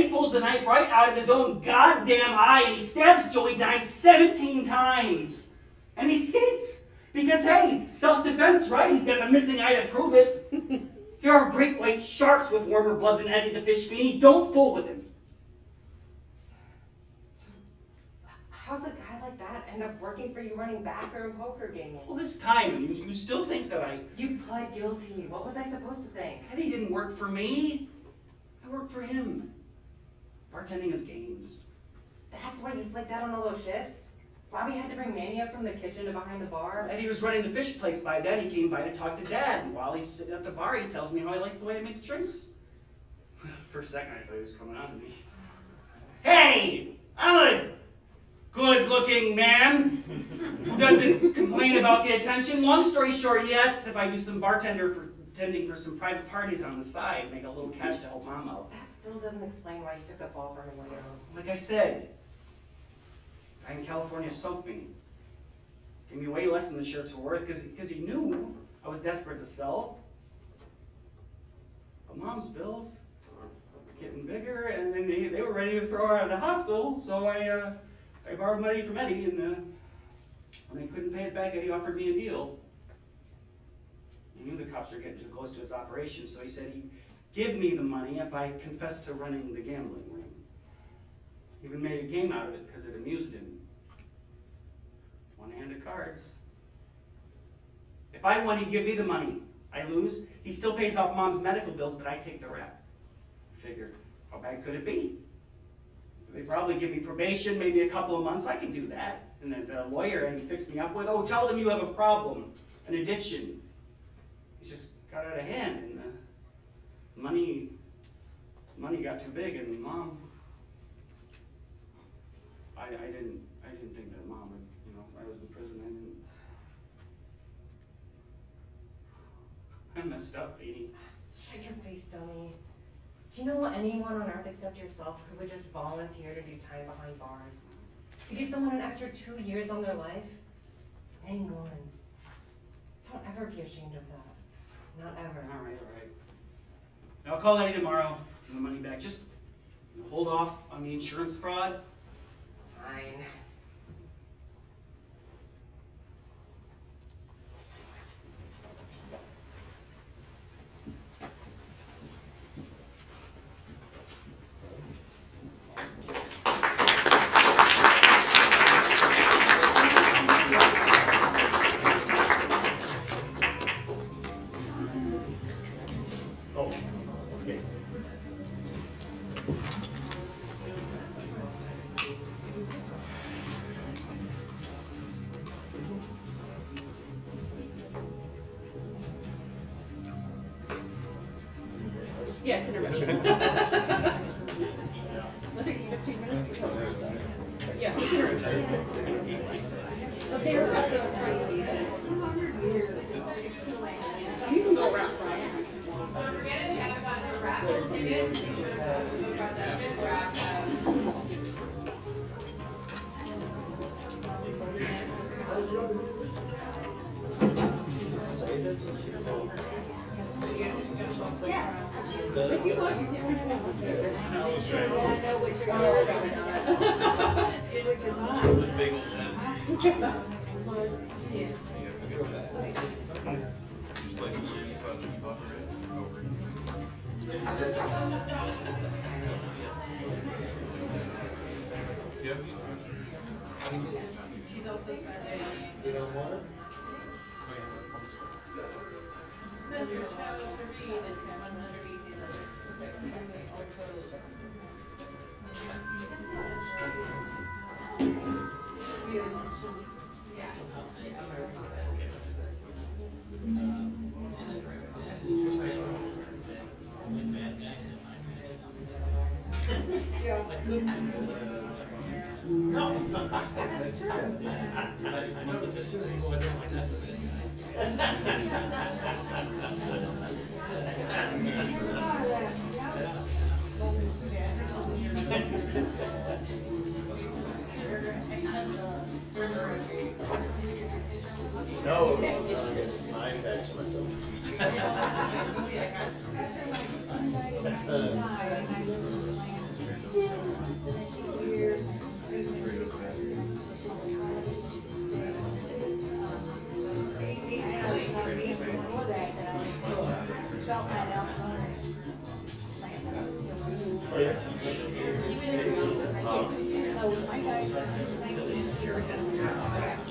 pulls the knife right out of his own goddamn eye and he stabs Joey Dimes 17 times. And he skates. Because hey, self-defense, right? He's got the missing eye to prove it. There are great white sharks with warmer blood than Eddie the Fish Feeny. Don't fool with him. So, how's a guy like that end up working for you running backer and poker games? All this time, and you still think that You pled guilty. What was I supposed to think? Eddie didn't work for me. I worked for him. Bartending his games. That's why you flaked out on all those shifts? Bobby had to bring Manny up from the kitchen to behind the bar? Eddie was running the fish place by then. He came by to talk to Dad. And while he's sitting at the bar, he tells me how he likes the way I make the drinks. For a second, I thought he was coming on to me. Hey! I'm a good-looking man who doesn't complain about the attention. Long story short, he asks if I do some tending for some private parties on the side, make a little cash to help Mom out. That still doesn't explain why you took the fall for him, Leo. Like I said, guy in California soaked me. Gave me way less than the shirts were worth because he knew I was desperate to sell. But Mom's bills were getting bigger, and then they were ready to throw her out of the hospital, so I borrowed money from Eddie, and when they couldn't pay it back, Eddie offered me a deal. He knew the cops were getting too close to his operation, so he said he'd give me the money if I confessed to running the gambling ring. He even made a game out of it because it amused him. One-handed cards. If I won, he'd give me the money. I lose, he still pays off Mom's medical bills, but I take the rap. Figured, how bad could it be? They probably give me probation, maybe a couple of months. I can do that. And then the lawyer and he fixed me up with, oh, tell them you have a problem, an addiction. It just got out of hand, and money got too big, and Mom. I didn't think that Mom would, I was in prison. I messed up, Feeny. Shut your face, dummy. Do you know anyone on earth except yourself who would just volunteer to do time behind bars? To give someone an extra 2 years on their life? Name one. Don't ever be ashamed of that. Not ever. Alright. I'll call Eddie tomorrow for the money back. Just hold off on the insurance fraud. Fine. Yeah, it's intermission. I think it's 15 minutes. But yes, it's intermission. But they were at the 200 years. You can go around Friday. Don't forget if you haven't gotten a raffle ticket, be sure to post to the representative draft. So if you want, you can. I know what you're doing. She's also Sunday. You don't want it? Send your child to read and come underneath it. No. I noticed as soon as you go in there, like, that's the bad No, I catch myself.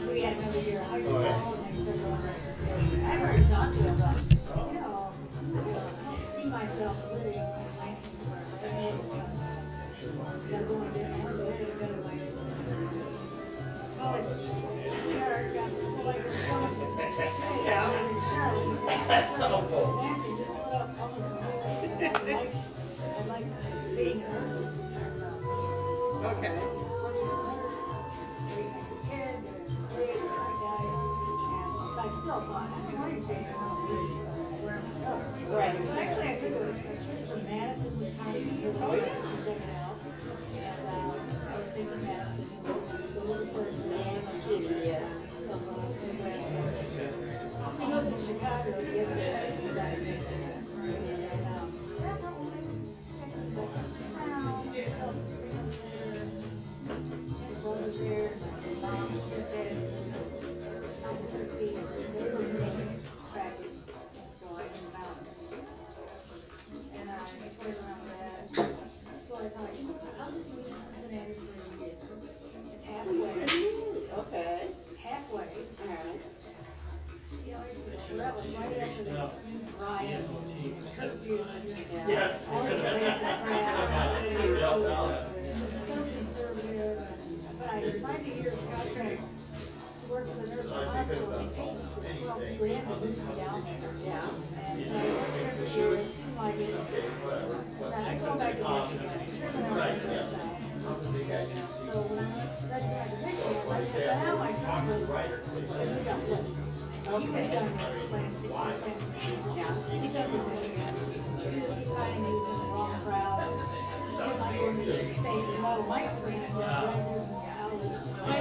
We had another year of high school, and I already talked to him about, I don't see myself living in Lansing forever. I'm going to go to my college sweetheart, got like Lansing just put up almost a year. I like being a nurse. Okay. I still thought, Wednesday, where I'm going. Right. Actually, I took a trip to Madison, Wisconsin. Oh, yeah. To check it out. And I was thinking Madison, the little sort of Madison city, yeah. He goes to Chicago the other day. And there, mom was there. And I told around that. So I thought, you know what, I'll just move to Cincinnati for a year. It's halfway. Okay. Halfway. Alright. See how I feel? So that was right after the riot. Curfew. Yes. All the places crap. So conservative. But I signed a year's contract to work as a nurse in the hospital. They paid me $12,000 to move me down there. Yeah. And so I worked there for a year. It seemed like it. Because I'm going back to Michigan. Right, yeah. So when I went back to Michigan, I said, but now my son was, and we got placed. He was done with Lansing. He done with Michigan. I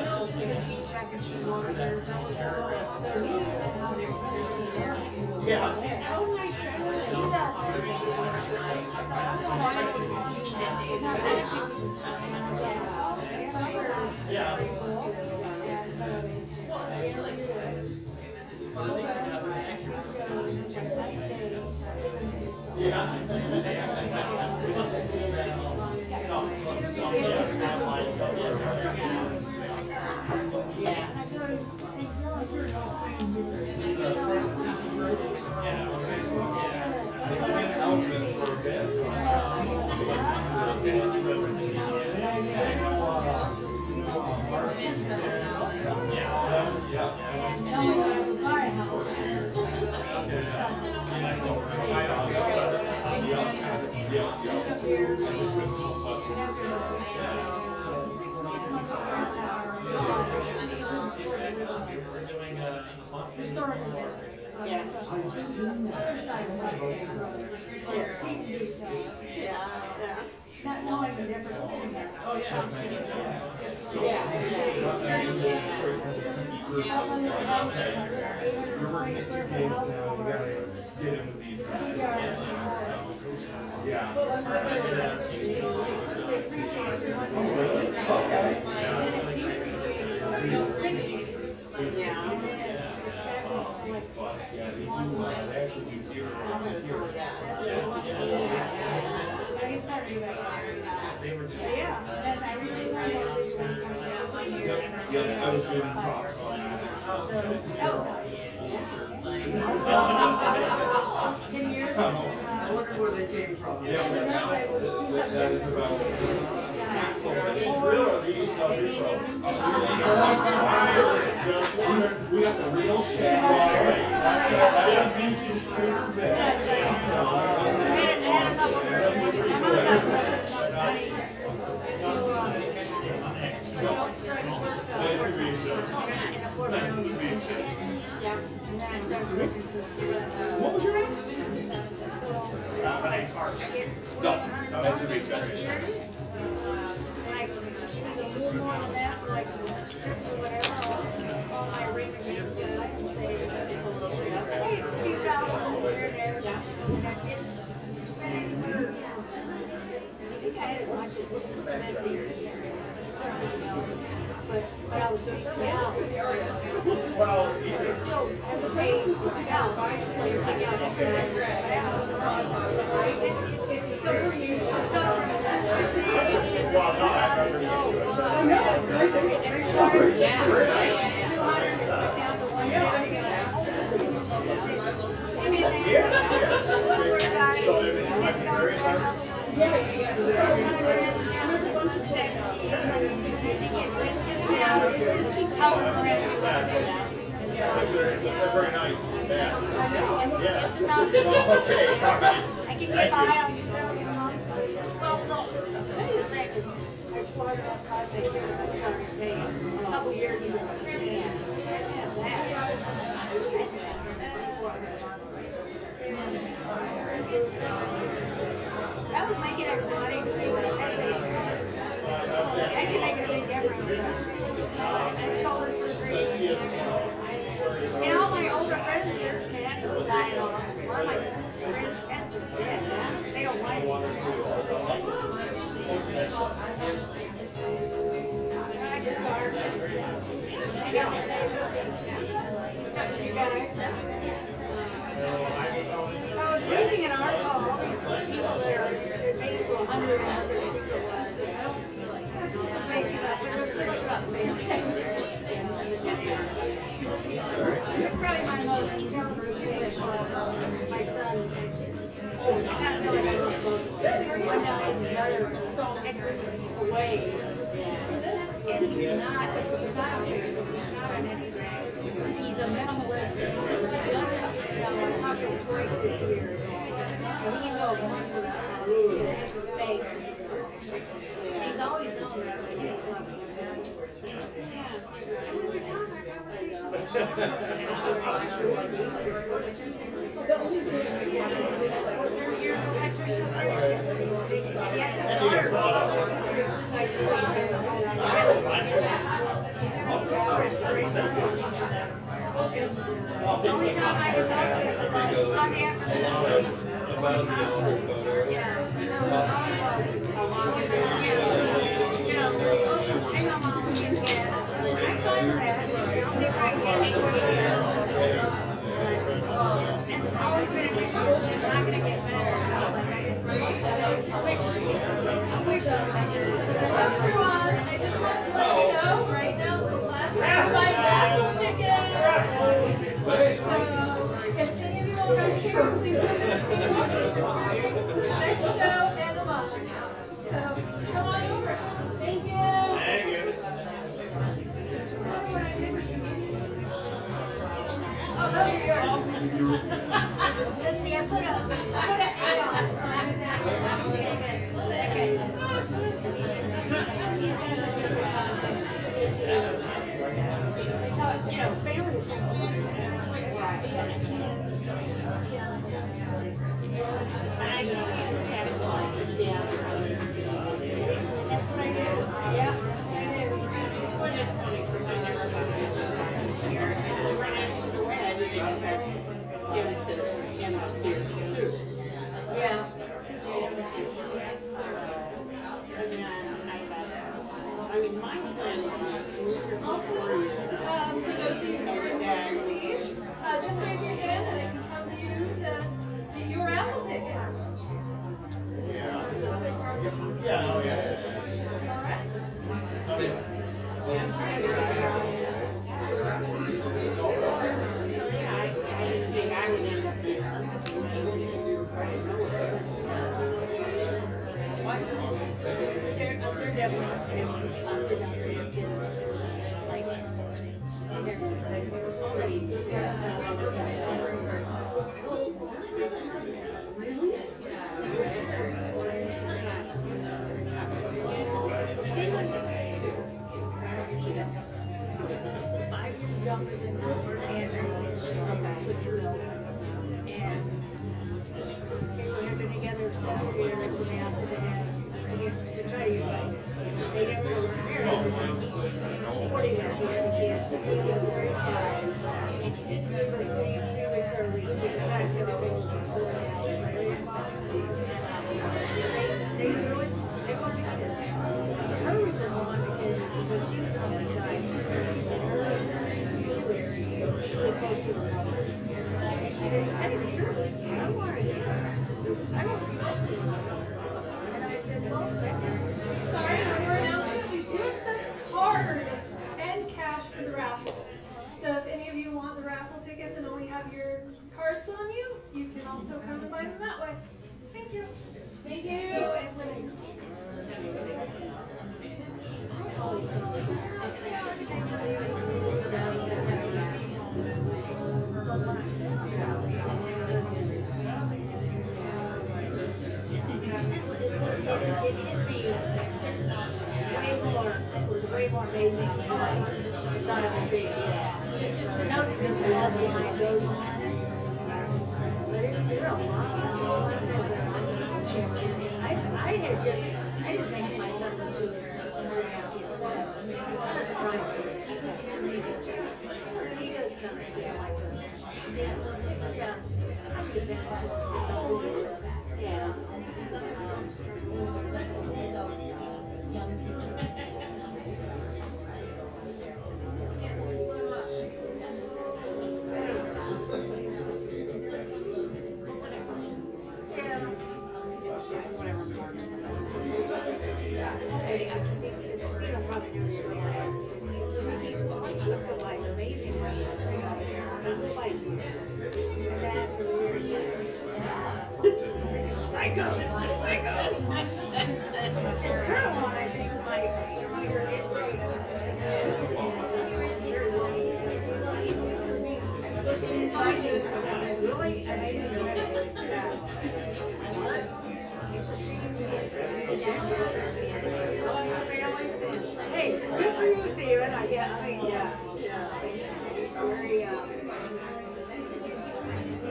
know since the jean jacket she wore, there's that was Yeah. Yeah. Historical district. Yeah. Not knowing the difference. Oh, yeah. You're working at Tiki now, you gotta get in with these guys. Yeah. Yeah, I was doing props on that. I wonder where they came from. Yeah, that is about. It's real or these self-repros? We got the real shit. That is vintage true fit. Nice to meet you. Nice to meet you. What was your name? My name's Arch. No, nice to meet you. Very nice. Yeah. Okay. I can get by on 2,000 a month. Well, no. The thing is, I started off project here, I started paying a couple years ago. I was making extra money to pay my taxes. That can make a big difference. And solar surgery. And all my older friends, their cats are dying off. A lot of my friends' cats are dead. They don't like it. I just garden. I know. Stuff with you guys. I was reading an article, all these people there, they're made to 100 and other secret lives. It's the same stuff. There's so much about family. It's probably my most celebrated thing for my son. I kind of feel like I was both one now and another away. And he's not on Instagram. He's a minimalist. He doesn't, I've talked to him twice this year. And he can go a month without talking. He's always known that I was going to talk to him. And we were talking our conversation. 4 years ago.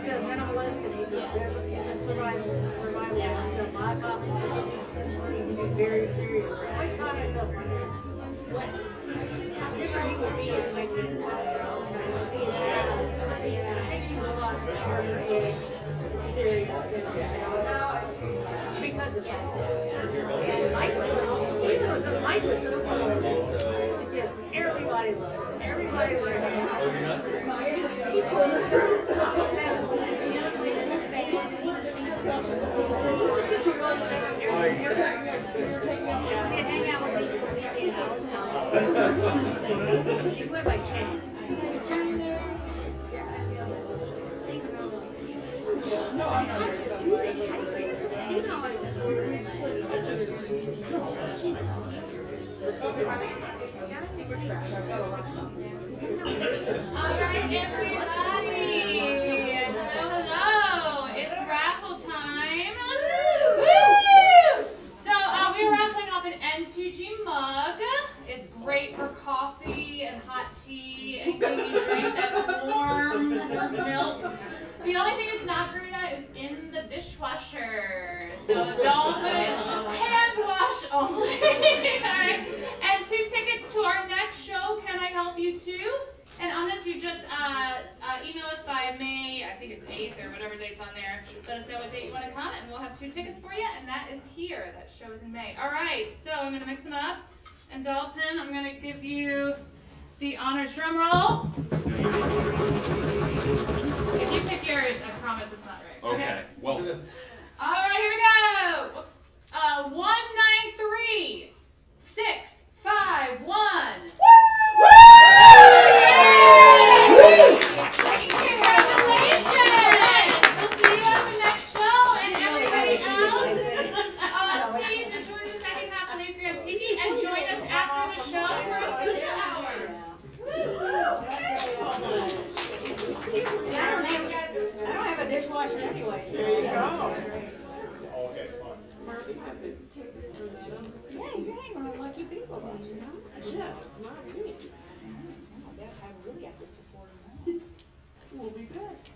He's a minimalist and he's a survivalist. very serious. I always find myself wondering what different he would be if my kid was out there. I think he's a lot more serious than himself because of that. And Mike was Stephen was just Mike was so cool. It's just everybody loves him. Everybody loves him. He's one of hang out with me for weekend all the time. He went by chance. Is Johnny there? No, I'm not there. Alright, everybody! Hello! It's raffle time! Woo! So, we're raffling off an N2G mug. It's great for coffee and hot tea, anything you drink that's warm, milk. The only thing it's not brewed at is in the dishwasher. So don't put it hand wash only. Alright. And 2 tickets to our next show, Can I Help You Too? And on this you just email us by May, I think it's 8th or whatever date's on there. Let us know what date you want to come and we'll have 2 tickets for you, and that is here. That show is in May. Alright, so I'm gonna mix them up. And Dalton, I'm gonna give you the honors drum roll. If you pick yours, I promise it's not right. Okay, well. All right, here we go. Whoops. 193 651. Woo! Congratulations! We'll see you at the next show, and everybody else, please enjoy the second half of Lazy Grand Tiki and join us after the show for a social hour. I don't have a dishwasher anyway. So. There you go. Okay, fine. Yeah, you hang around lucky people, you know? Yeah, it's not me. I really have to support them. We'll be back.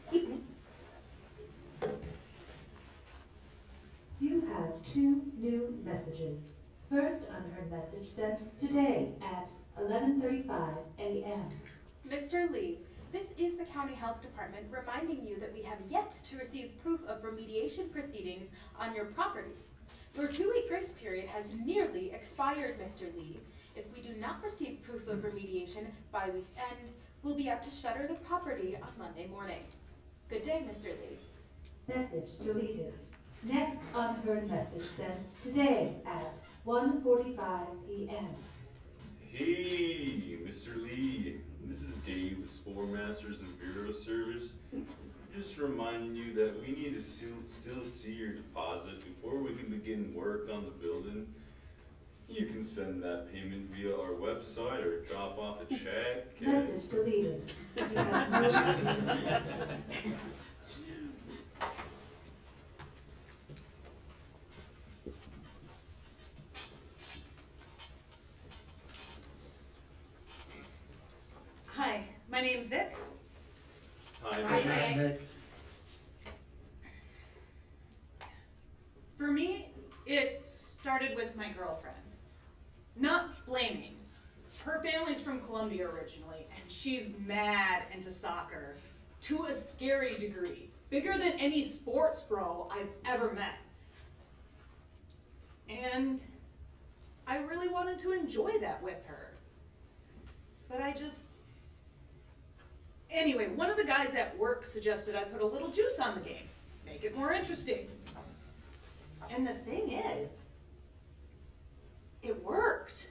You have 2 new messages. First unheard message sent today at 11:35 a.m. Mr. Lee, this is the County Health Department reminding you that we have yet to receive proof of remediation proceedings on your property. Your 2-week grace period has nearly expired, Mr. Lee. If we do not receive proof of remediation by week's end, we'll be out to shutter the property on Monday morning. Good day, Mr. Lee. Message deleted. Next unheard message sent today at 1:45 p.m. Hey, Mr. Lee. This is Dave with Spore Masters and Bureau Service. Just reminding you that we need to still see your deposit before we can begin work on the building. You can send that payment via our website or drop off a check. Message deleted. You have no new messages. Hi, my name's Vic. Hi, Nick. For me, it started with my girlfriend. Not blaming. Her family's from Colombia originally, and she's mad into soccer to a scary degree. Bigger than any sports bro I've ever met. And I really wanted to enjoy that with her. But Anyway, one of the guys at work suggested I put a little juice on the game, make it more interesting. And the thing is, it worked.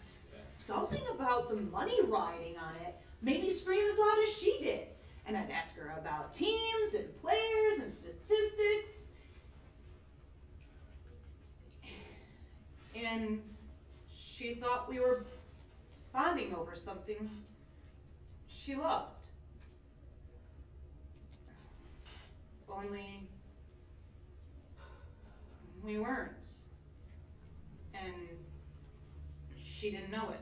Something about the money riding on it made me scream as loud as she did. And I'd ask her about teams and players and statistics. And she thought we were bonding over something she loved. Only we weren't. And she didn't know it.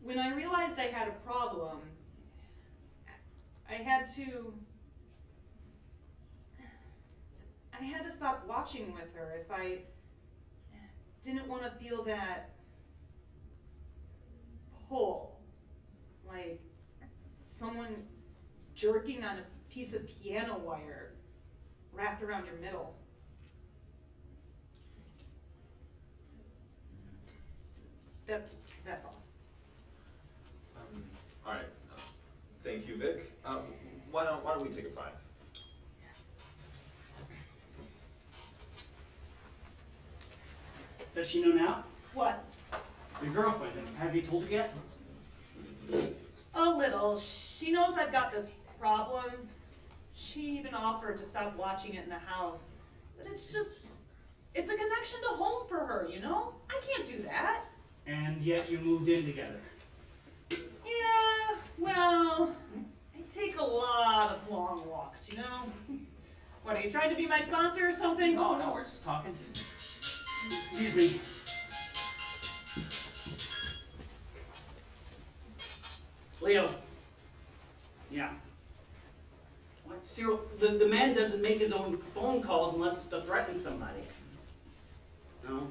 When I realized I had a problem, I had to stop watching with her, if I didn't want to feel that pull, like someone jerking on a piece of piano wire wrapped around your middle. That's all. All right. Thank you, Vic. Why don't we take a 5? Does she know now? What? Your girlfriend. Have you told her yet? A little. She knows I've got this problem. She even offered to stop watching it in the house. But it's a connection to home for her, you know? I can't do that. And yet you moved in together. Yeah, well, I take a lot of long walks, you know? What, are you trying to be my sponsor or something? No, we're just talking. Excuse me. Leo. Yeah. What? Cyril, the man doesn't make his own phone calls unless it's to threaten somebody. No?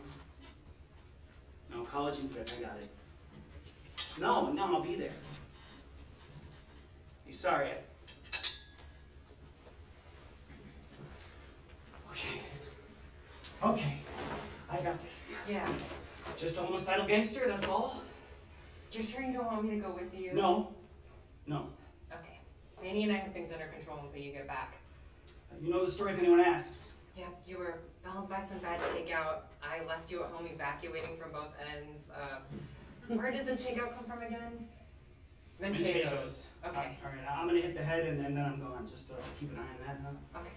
No, college and fit, I got it. No, I'll be there. Hey, sorry. Okay, I got this. Yeah. Just a homicidal gangster, that's all? You're sure you don't want me to go with you? No. Okay. Manny and I have things under control until you get back. You know the story if anyone asks. Yeah, you were followed by some bad takeout. I left you at home evacuating from both ends. Where did the takeout come from again? Manchegos. Okay. Alright, I'm gonna hit the head and then I'm gone. Just keep an eye on that, huh? Okay.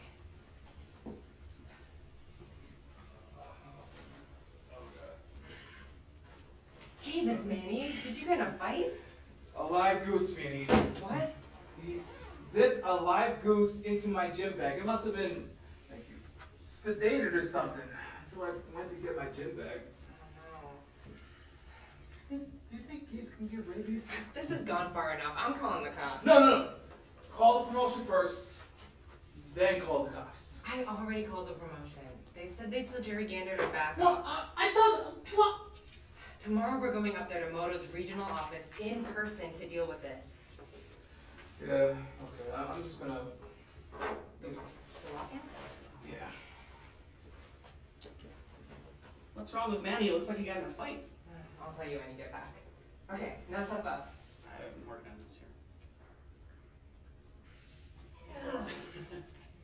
Jesus, Manny, did you get in a fight? A live goose, Manny. What? He zipped a live goose into my gym bag. It must have been sedated or something. So I went to get my gym bag. Do you think geese can get rabies? This has gone far enough. I'm calling the cops. No. Call the promotion first, then call the cops. I already called the promotion. They said they told Jerry Gander to back Well, up. I thought, what? Tomorrow we're going up there to Moto's regional office in person to deal with this. Yeah, okay, I'm just gonna... Yeah. What's wrong with Manny? It looks like he got in a fight. I'll tell you when you get back. Okay, now tough up. I haven't been working on this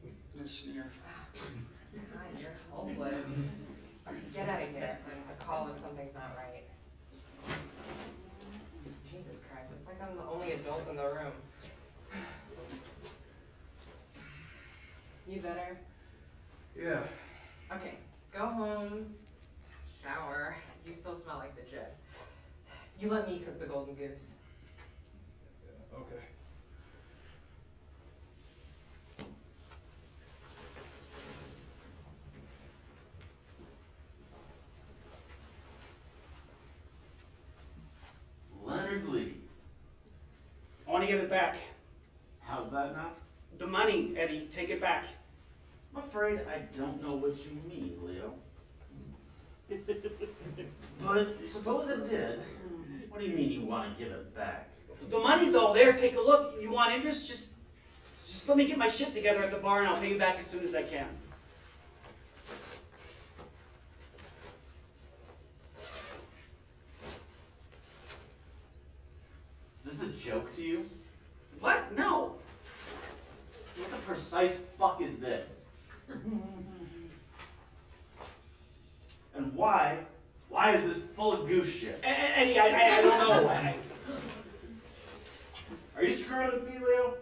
here. Good sneer. God, you're hopeless. Get out of here. A call if something's not right. Jesus Christ, it's like I'm the only adult in the room. You better? Yeah. Okay, go home, shower. You still smell like the jet. You let me cook the golden goose. Okay. Leonard Lee. I want to give it back. How's that now? The money, Eddie, take it back. I'm afraid I don't know what you mean, Leo. But suppose it did. What do you mean you want to give it back? The money's all there. Take a look. You want interest? Just let me get my shit together at the bar and I'll pay you back as soon as I can. Is this a joke to you? What? No. What the precise fuck is this? And why is this full of goose shit? Eddie, I don't know. Are you screwing with me, Leo?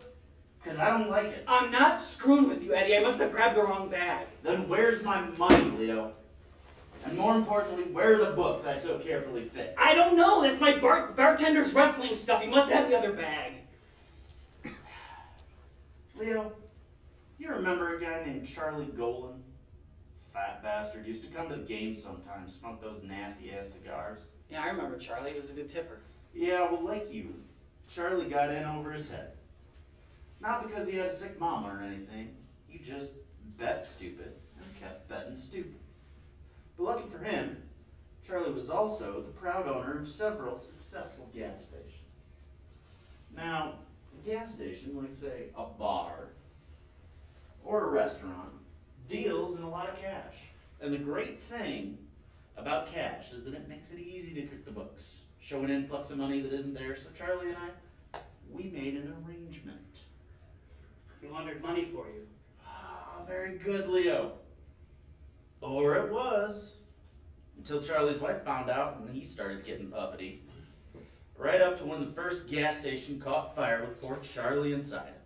Because I don't like it. I'm not screwing with you, Eddie. I must have grabbed the wrong bag. Then where's my money, Leo? And more importantly, where are the books I so carefully fixed? I don't know. That's my bartender's wrestling stuff. You must have the other bag. Leo, you remember a guy named Charlie Golan? Fat bastard. Used to come to the games sometimes, smoke those nasty-ass cigars. Yeah, I remember Charlie. He was a good tipper. Yeah, well, like you, Charlie got in over his head. Not because he had a sick mom or anything. He just bet stupid and kept lucky for him, Charlie was also the proud owner of several successful gas stations. Now, a gas station, like say a bar or a restaurant, deals in a lot of cash. And the great thing about cash is that it makes it easy to cook the books, show an influx of money that isn't there. So Charlie and I, we made an arrangement. He laundered money for you. Ah, very good, Leo. Or it was. Until Charlie's wife found out, and then he started getting uppity. Right up to when the first gas station caught fire with poor Charlie inside it.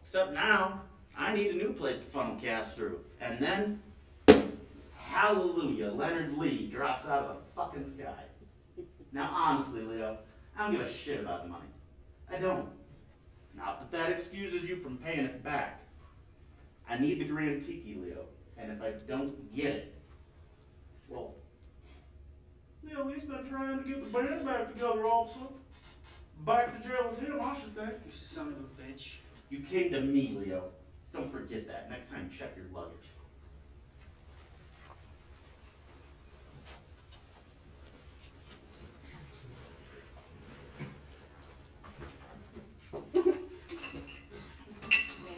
Except now, I need a new place to funnel cash through. And then, hallelujah, Leonard Lee drops out of the fucking sky. Now honestly, Leo, I don't give a shit about the money. I don't. Not that that excuses you from paying it back. I need the Grand Tiki, Leo. And if I don't get it, well, Leo, he's been trying to get the band back together, officer. Back to jail with him, I should think. You son of a bitch. You came to me, Leo. Don't forget that. Next time, check your luggage.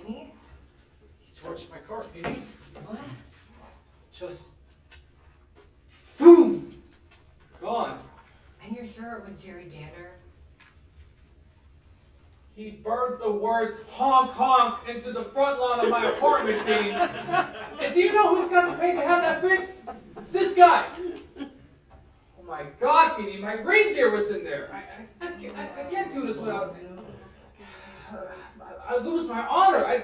Mamie? He torched my car, Petey. What? Just boom! Gone. And you're sure it was Jerry Gander? He burned the words honk honk into the front lawn of my apartment, Petey. And do you know who's got to pay to have that fixed? This guy. Oh my God, Petey, my reindeer was in there. I can't do this without. I lose my honor.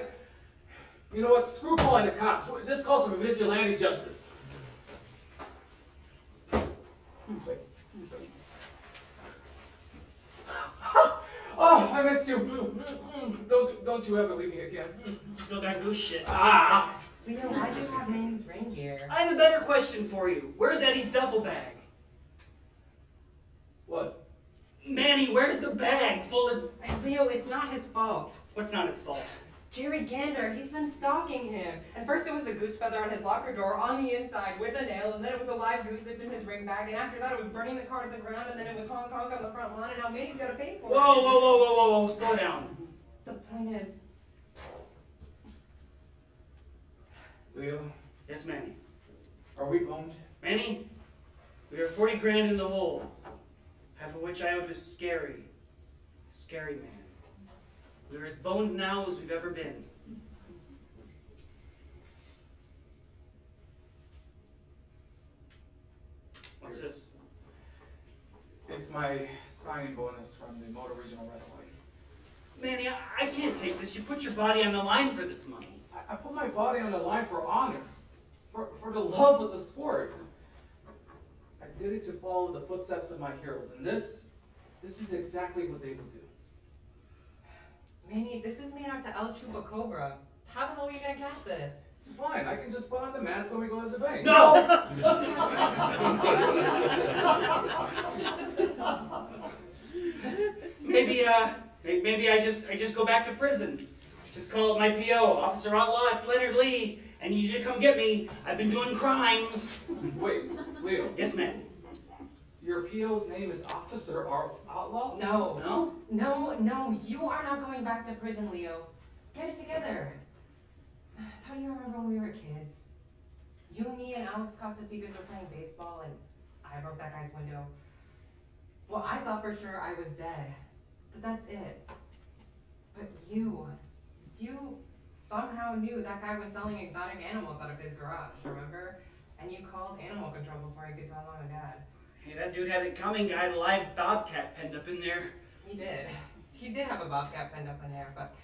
You know what? Screw calling the cops. This calls for vigilante justice. Wait. Oh, I missed you. Don't you ever leave me again. Still got goose shit. Leo, why do you have Manny's reindeer? I have a better question for you. Where's Eddie's duffel bag? What? Manny, where's the bag full of... Leo, it's not his fault. What's not his fault? Jerry Gander, he's been stalking him. And first it was a goose feather on his locker door on the inside with a nail, and then it was a live goose zipped in his ring bag, and after that it was burning the car to the ground, and then it was honk honk on the front lawn, and now Manny's gotta pay for it. Whoa, slow down. The point is... Leo? Yes, Manny. Are we boned? Manny, we are 40 grand in the hole. Half of which I owe to Scary Man. We're as boned now as we've ever been. What's this? It's my signing bonus from the Motor Regional Wrestling. Manny, I can't take this. You put your body on the line for this money. I put my body on the line for honor, for the love of the sport. I did it to follow the footsteps of my heroes, and this is exactly what they would do. Manny, this is made out to El Chupacabra. How the hell are you gonna catch this? It's fine. I can just put on the mask when we go to the bank. No! Maybe I just go back to prison. Just call it my PO, Officer Outlaw. It's Leonard Lee, and you should come get me. I've been doing crimes. Wait, Leo. Yes, ma'am. Your PO's name is Officer Outlaw? No, you are not going back to prison, Leo. Get it together. Don't you remember when we were kids? You, me, and Alex Costapicas were playing baseball, and I broke that guy's window. Well, I thought for sure I was dead, but that's it. But you somehow knew that guy was selling exotic animals out of his garage, remember? And you called animal control before he could tell mom and dad. Hey, that dude had it coming. Guy had a live bobcat penned up in there. He did. He did have a bobcat penned up in there, but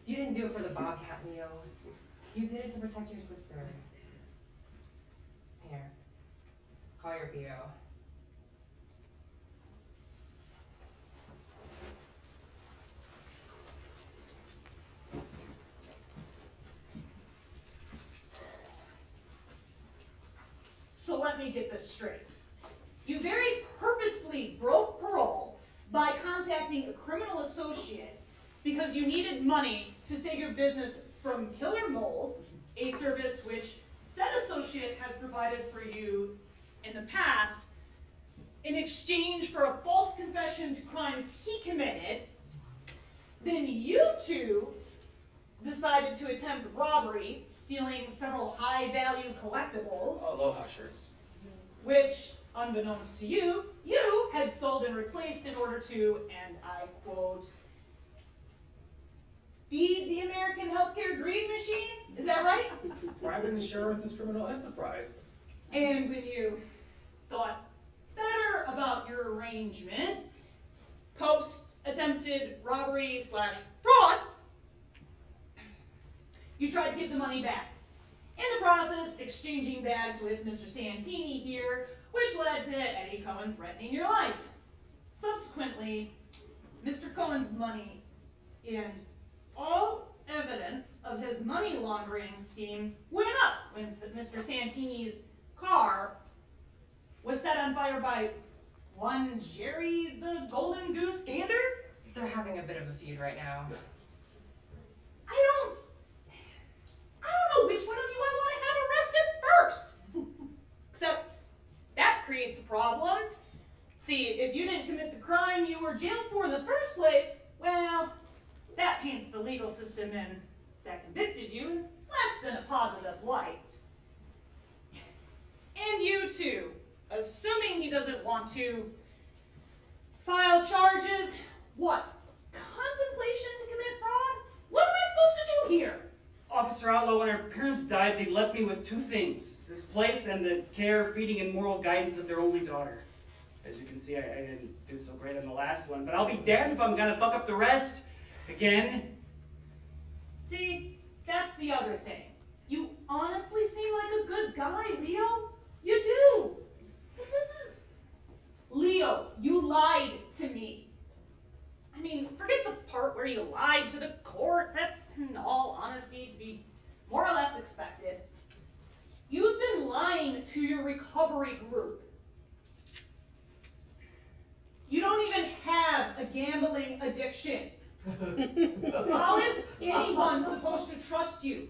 you didn't do it for the bobcat, Leo. You did it to protect your sister. Here, call your PO. So let me get this straight. You very purposefully broke parole by contacting a criminal associate because you needed money to save your business from killer mold, a service which said associate has provided for you in the past in exchange for a false confession to crimes he committed, then you two decided to attempt robbery, stealing several high-value collectibles, Aloha shirts. which, unbeknownst to you, you had sold and replaced in order to, and I quote, feed the American healthcare greed machine? Is that right? Private insurance is criminal enterprise. And when you thought better about your arrangement, post-attempted robbery / fraud, you tried to get the money back. In the process, exchanging bags with Mr. Santini here, which led to Eddie Cohen threatening your life. Subsequently, Mr. Cohen's money and all evidence of his money laundering scheme went up when Mr. Santini's car was set on fire by one Jerry the Golden Goose Gander. They're having a bit of a feud right now. I don't know which one of you I want to have arrested first. Except that creates a problem. See, if you didn't commit the crime you were jailed for in the first place, well, that paints the legal system in that convicted you in less than a positive light. And you too, assuming he doesn't want to file charges, what? Contemplation to commit fraud? What am I supposed to do here? Officer Outlaw, when our parents died, they left me with two things. This place and the care, feeding, and moral guidance of their only daughter. As you can see, I didn't do so great on the last one, but I'll be damned if I'm gonna fuck up the rest again. See, that's the other thing. You honestly seem like a good guy, Leo. You do. But this is... Leo, you lied to me. I mean, forget the part where you lied to the court. That's, in all honesty, to be more or less expected. You've been lying to your recovery group. You don't even have a gambling addiction. How is anyone supposed to trust you?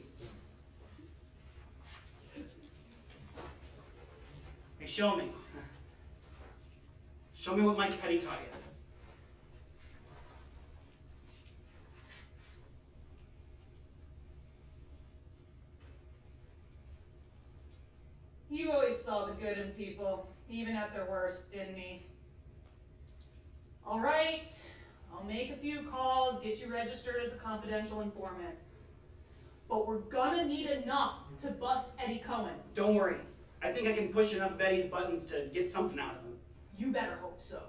Hey, show me. Show me what Mike Petty taught you. You always saw the good in people, even at their worst, didn't he? All right, I'll make a few calls, get you registered as a confidential informant. But we're gonna need enough to bust Eddie Cohen. Don't worry. I think I can push enough of Eddie's buttons to get something out of him. You better hope so.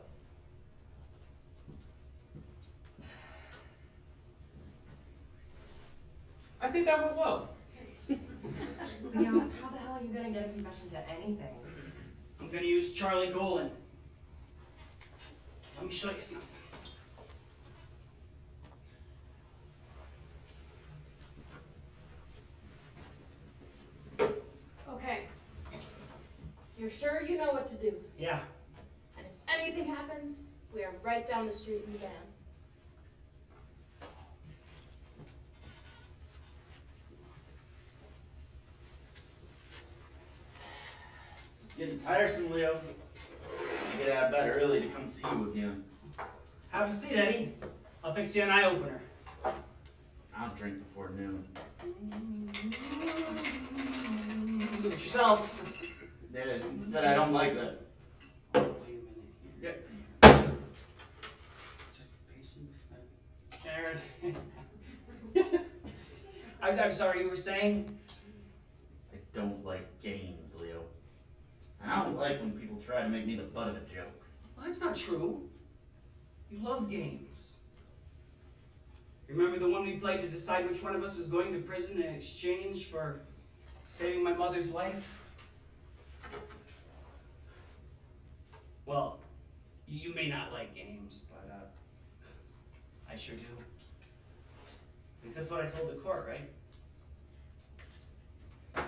I think that went well. Leo, how the hell are you gonna get a confession to anything? I'm gonna use Charlie Golan. Let me show you something. Okay. You're sure you know what to do? Yeah. And if anything happens, we are right down the street in the van. It's getting tiresome, Leo. I get out of bed early to come see you again. Have a seat, Eddie. I'll fix you an eye-opener. I'll drink before noon. Suit yourself. Dad said I don't like that. Wait a minute here. Yeah. Just patient. Jared. I'm sorry, you were saying? I don't like games, Leo. I don't like when people try to make me the butt of a joke. Well, that's not true. You love games. Remember the one we played to decide which one of us was going to prison in exchange for saving my mother's life? Well, you may not like games, but I sure do. At least that's what I told the court, right?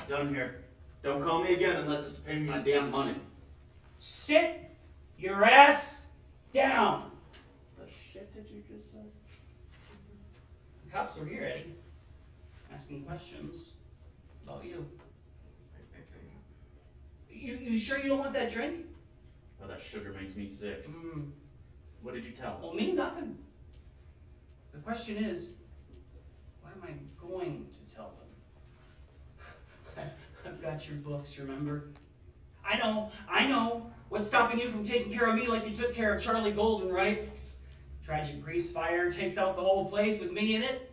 Done here. Don't call me again unless it's paying me my damn money. Sit your ass down! The shit did you just say? The cops are here, Eddie. Asking questions about you. You sure you don't want that drink? Oh, that sugar makes me sick. What did you tell him? Well, me, nothing. The question is, what am I going to tell them? I've got your books, remember? I know. What's stopping you from taking care of me like you took care of Charlie Golden, right? Tragic grease fire takes out the whole place with me in it.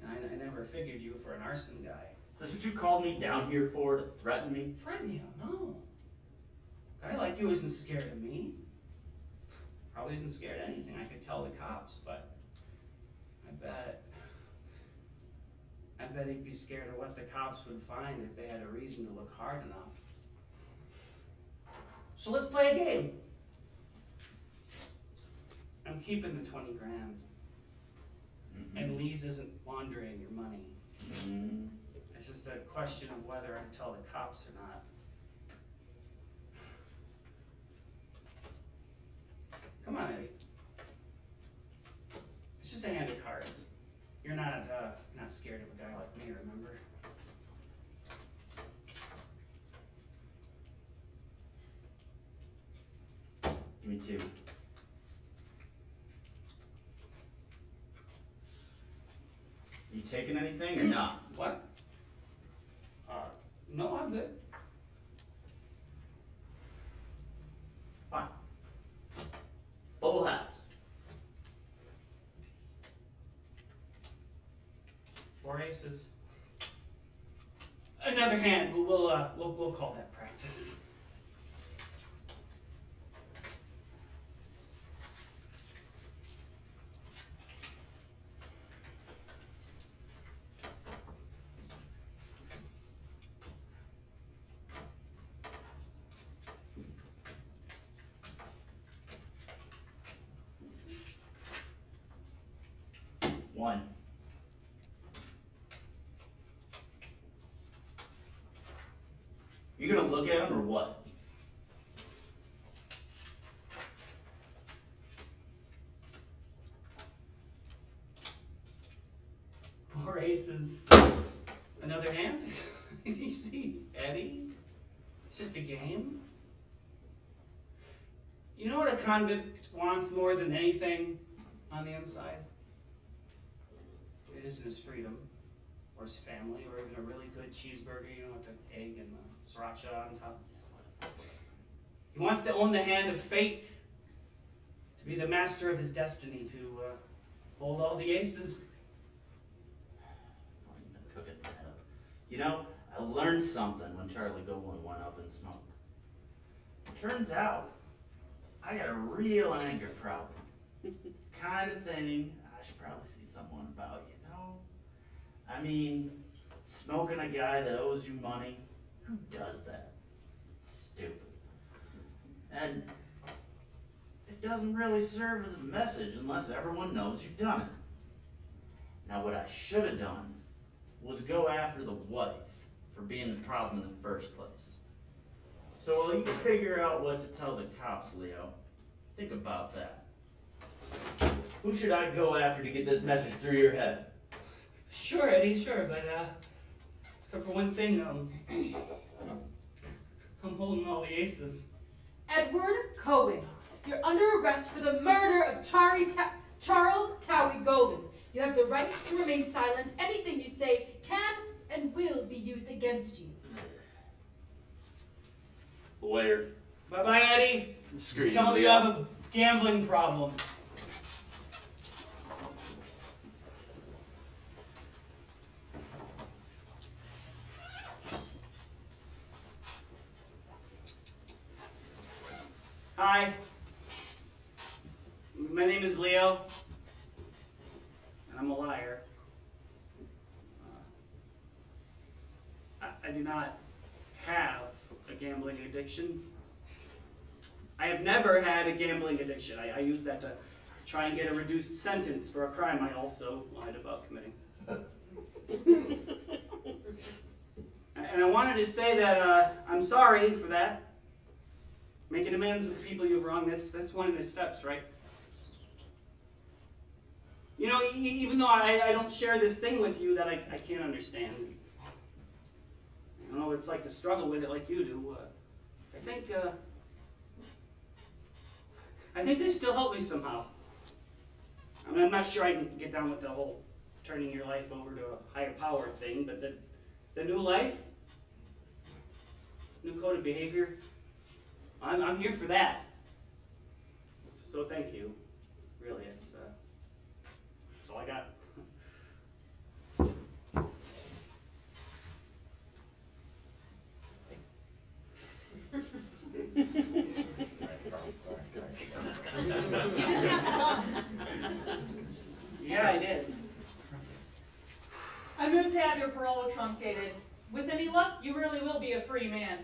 And I never figured you for an arson guy. Is this what you called me down here for, to threaten me? Threaten you? No. A guy like you isn't scared of me. Probably isn't scared of anything. I could tell the cops, but I bet he'd be scared of what the cops would find if they had a reason to look hard enough. So let's play a game. I'm keeping the 20 grand. And Lee's isn't laundering your money. It's just a question of whether I tell the cops or not. Come on, Eddie. It's just a hand of cards. You're not scared of a guy like me, remember? Give me 2. You taking anything or not? What? No, I'm good. Fine. Full house. 4 aces. Another hand. We'll call that practice. One. You gonna look at him or what? Four aces. Another hand? You see, Eddie? It's just a game. You know what a convict wants more than anything on the inside? It isn't his freedom, or his family, or even a really good cheeseburger, you know, with the egg and the sriracha on top. He wants to own the hand of fate, to be the master of his destiny, to hold all the aces. Oh, you've been cooking that up. You know, I learned something when Charlie Golden went up in smoke. Turns out, I got a real anger problem. Kind of thing I should probably see someone about, you know? I mean, smoking a guy that owes you money, who does that? Stupid. And it doesn't really serve as a message unless everyone knows you've done it. Now what I should have done was go after the wife for being the problem in the first place. So while you can figure out what to tell the cops, Leo, think about that. Who should I go after to get this message through your head? Sure, Eddie, sure, but so for one thing, I'm holding all the aces. Edward Cohen, you're under arrest for the murder of Charles Towie Golden. You have the right to remain silent. Anything you say can and will be used against you. Lawyer. Bye-bye, Eddie. Just tell me you have a gambling problem. Hi. My name is Leo, and I'm a liar. I do not have a gambling addiction. I have never had a gambling addiction. I use that to try and get a reduced sentence for a crime I also lied about committing. And I wanted to say that I'm sorry for that. Making amends with the people you've wronged, that's one of the steps, right? You know, even though I don't share this thing with you that I can't understand. You know, it's like to struggle with it like you do. I think they still help me somehow. I mean, I'm not sure I can get down with the whole turning your life over to a higher power thing, but the new life, new code of behavior, I'm here for that. So thank you. Really, that's all I got. Yeah, I did. I moved to have your parole truncated. With any luck, you really will be a free man.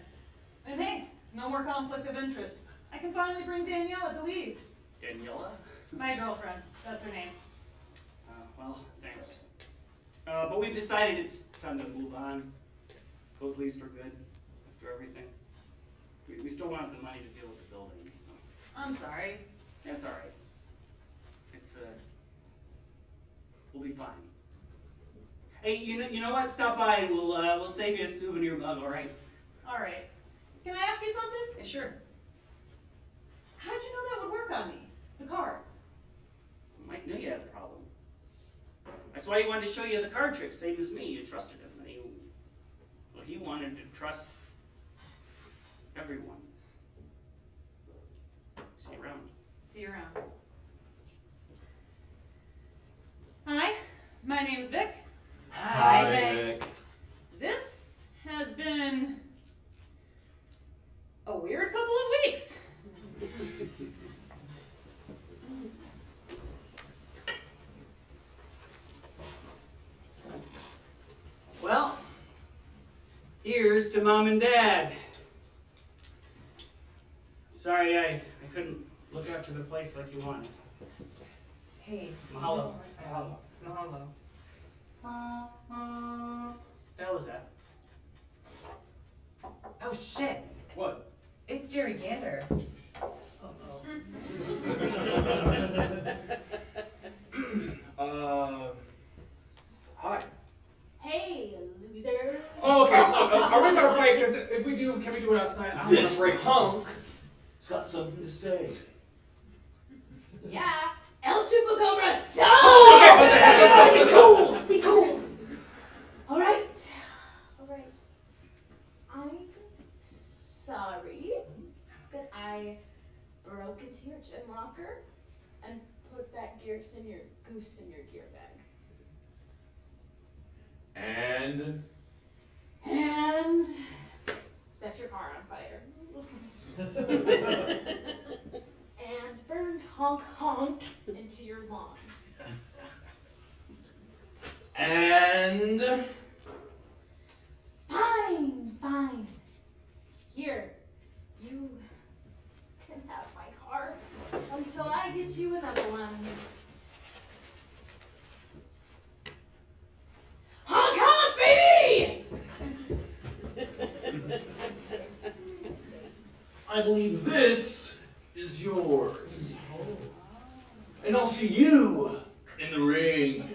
And hey, no more conflict of interest. I can finally bring Daniela to Lee's. Daniela? My girlfriend. That's her name. Well, thanks. But we've decided it's time to move on. Close Lee's for good after everything. We still want the money to deal with the building. I'm sorry. That's all right. It's we'll be fine. Hey, you know what? Stop by and we'll save you a souvenir mug. All right? All right. Can I ask you something? Yeah, sure. How'd you know that would work on me? The cards. Mike knew you had a problem. That's why he wanted to show you the card trick, same as me. You trusted him, and he wanted to trust everyone. See you around. See you around. Hi, my name's Vic. Hi, Vic. This has been a weird couple of weeks. Well, here's to Mom and Dad. Sorry I couldn't look after the place like you wanted. Hey. Mahalo. Mahalo. Mahalo. What the hell is that? Oh shit. What? It's Jerry Gander. Hi. Hey, loser. Oh, okay. Are we gonna break? Because if we do, can we do it outside? I don't This wanna break. punk has got something to say. Yeah. El Chupa Cobra, so! Okay, what the heck is that? Be cool! Be cool! Alright. Alright. I'm sorry that I broke into your gym locker and put that goose in your gear bag. And And set your car on fire. And burned honk honk into your lawn. And Fine, fine. Here, you can have my car until I get you another one. Honk honk, baby! I believe this is yours. And I'll see you in the ring.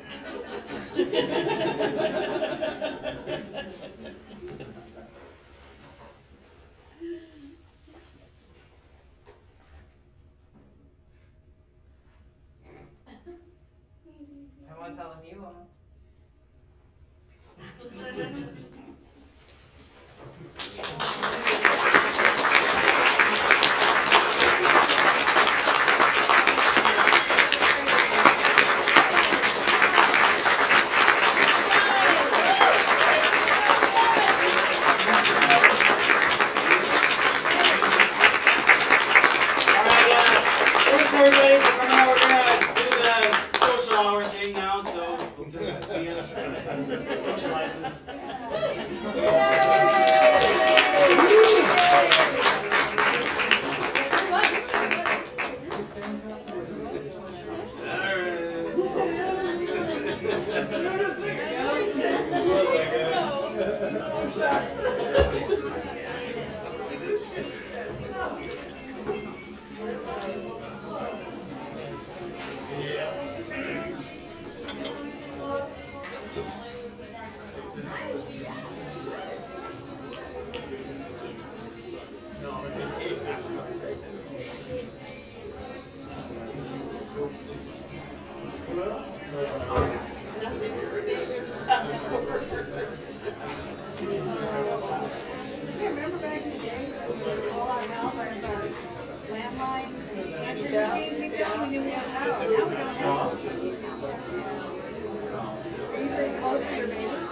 I won't tell him you won't. You remember back in the day, all our houses, our landlines, answering machines, we didn't, we knew we had a house. Now we don't have. Are you very close to your neighbors?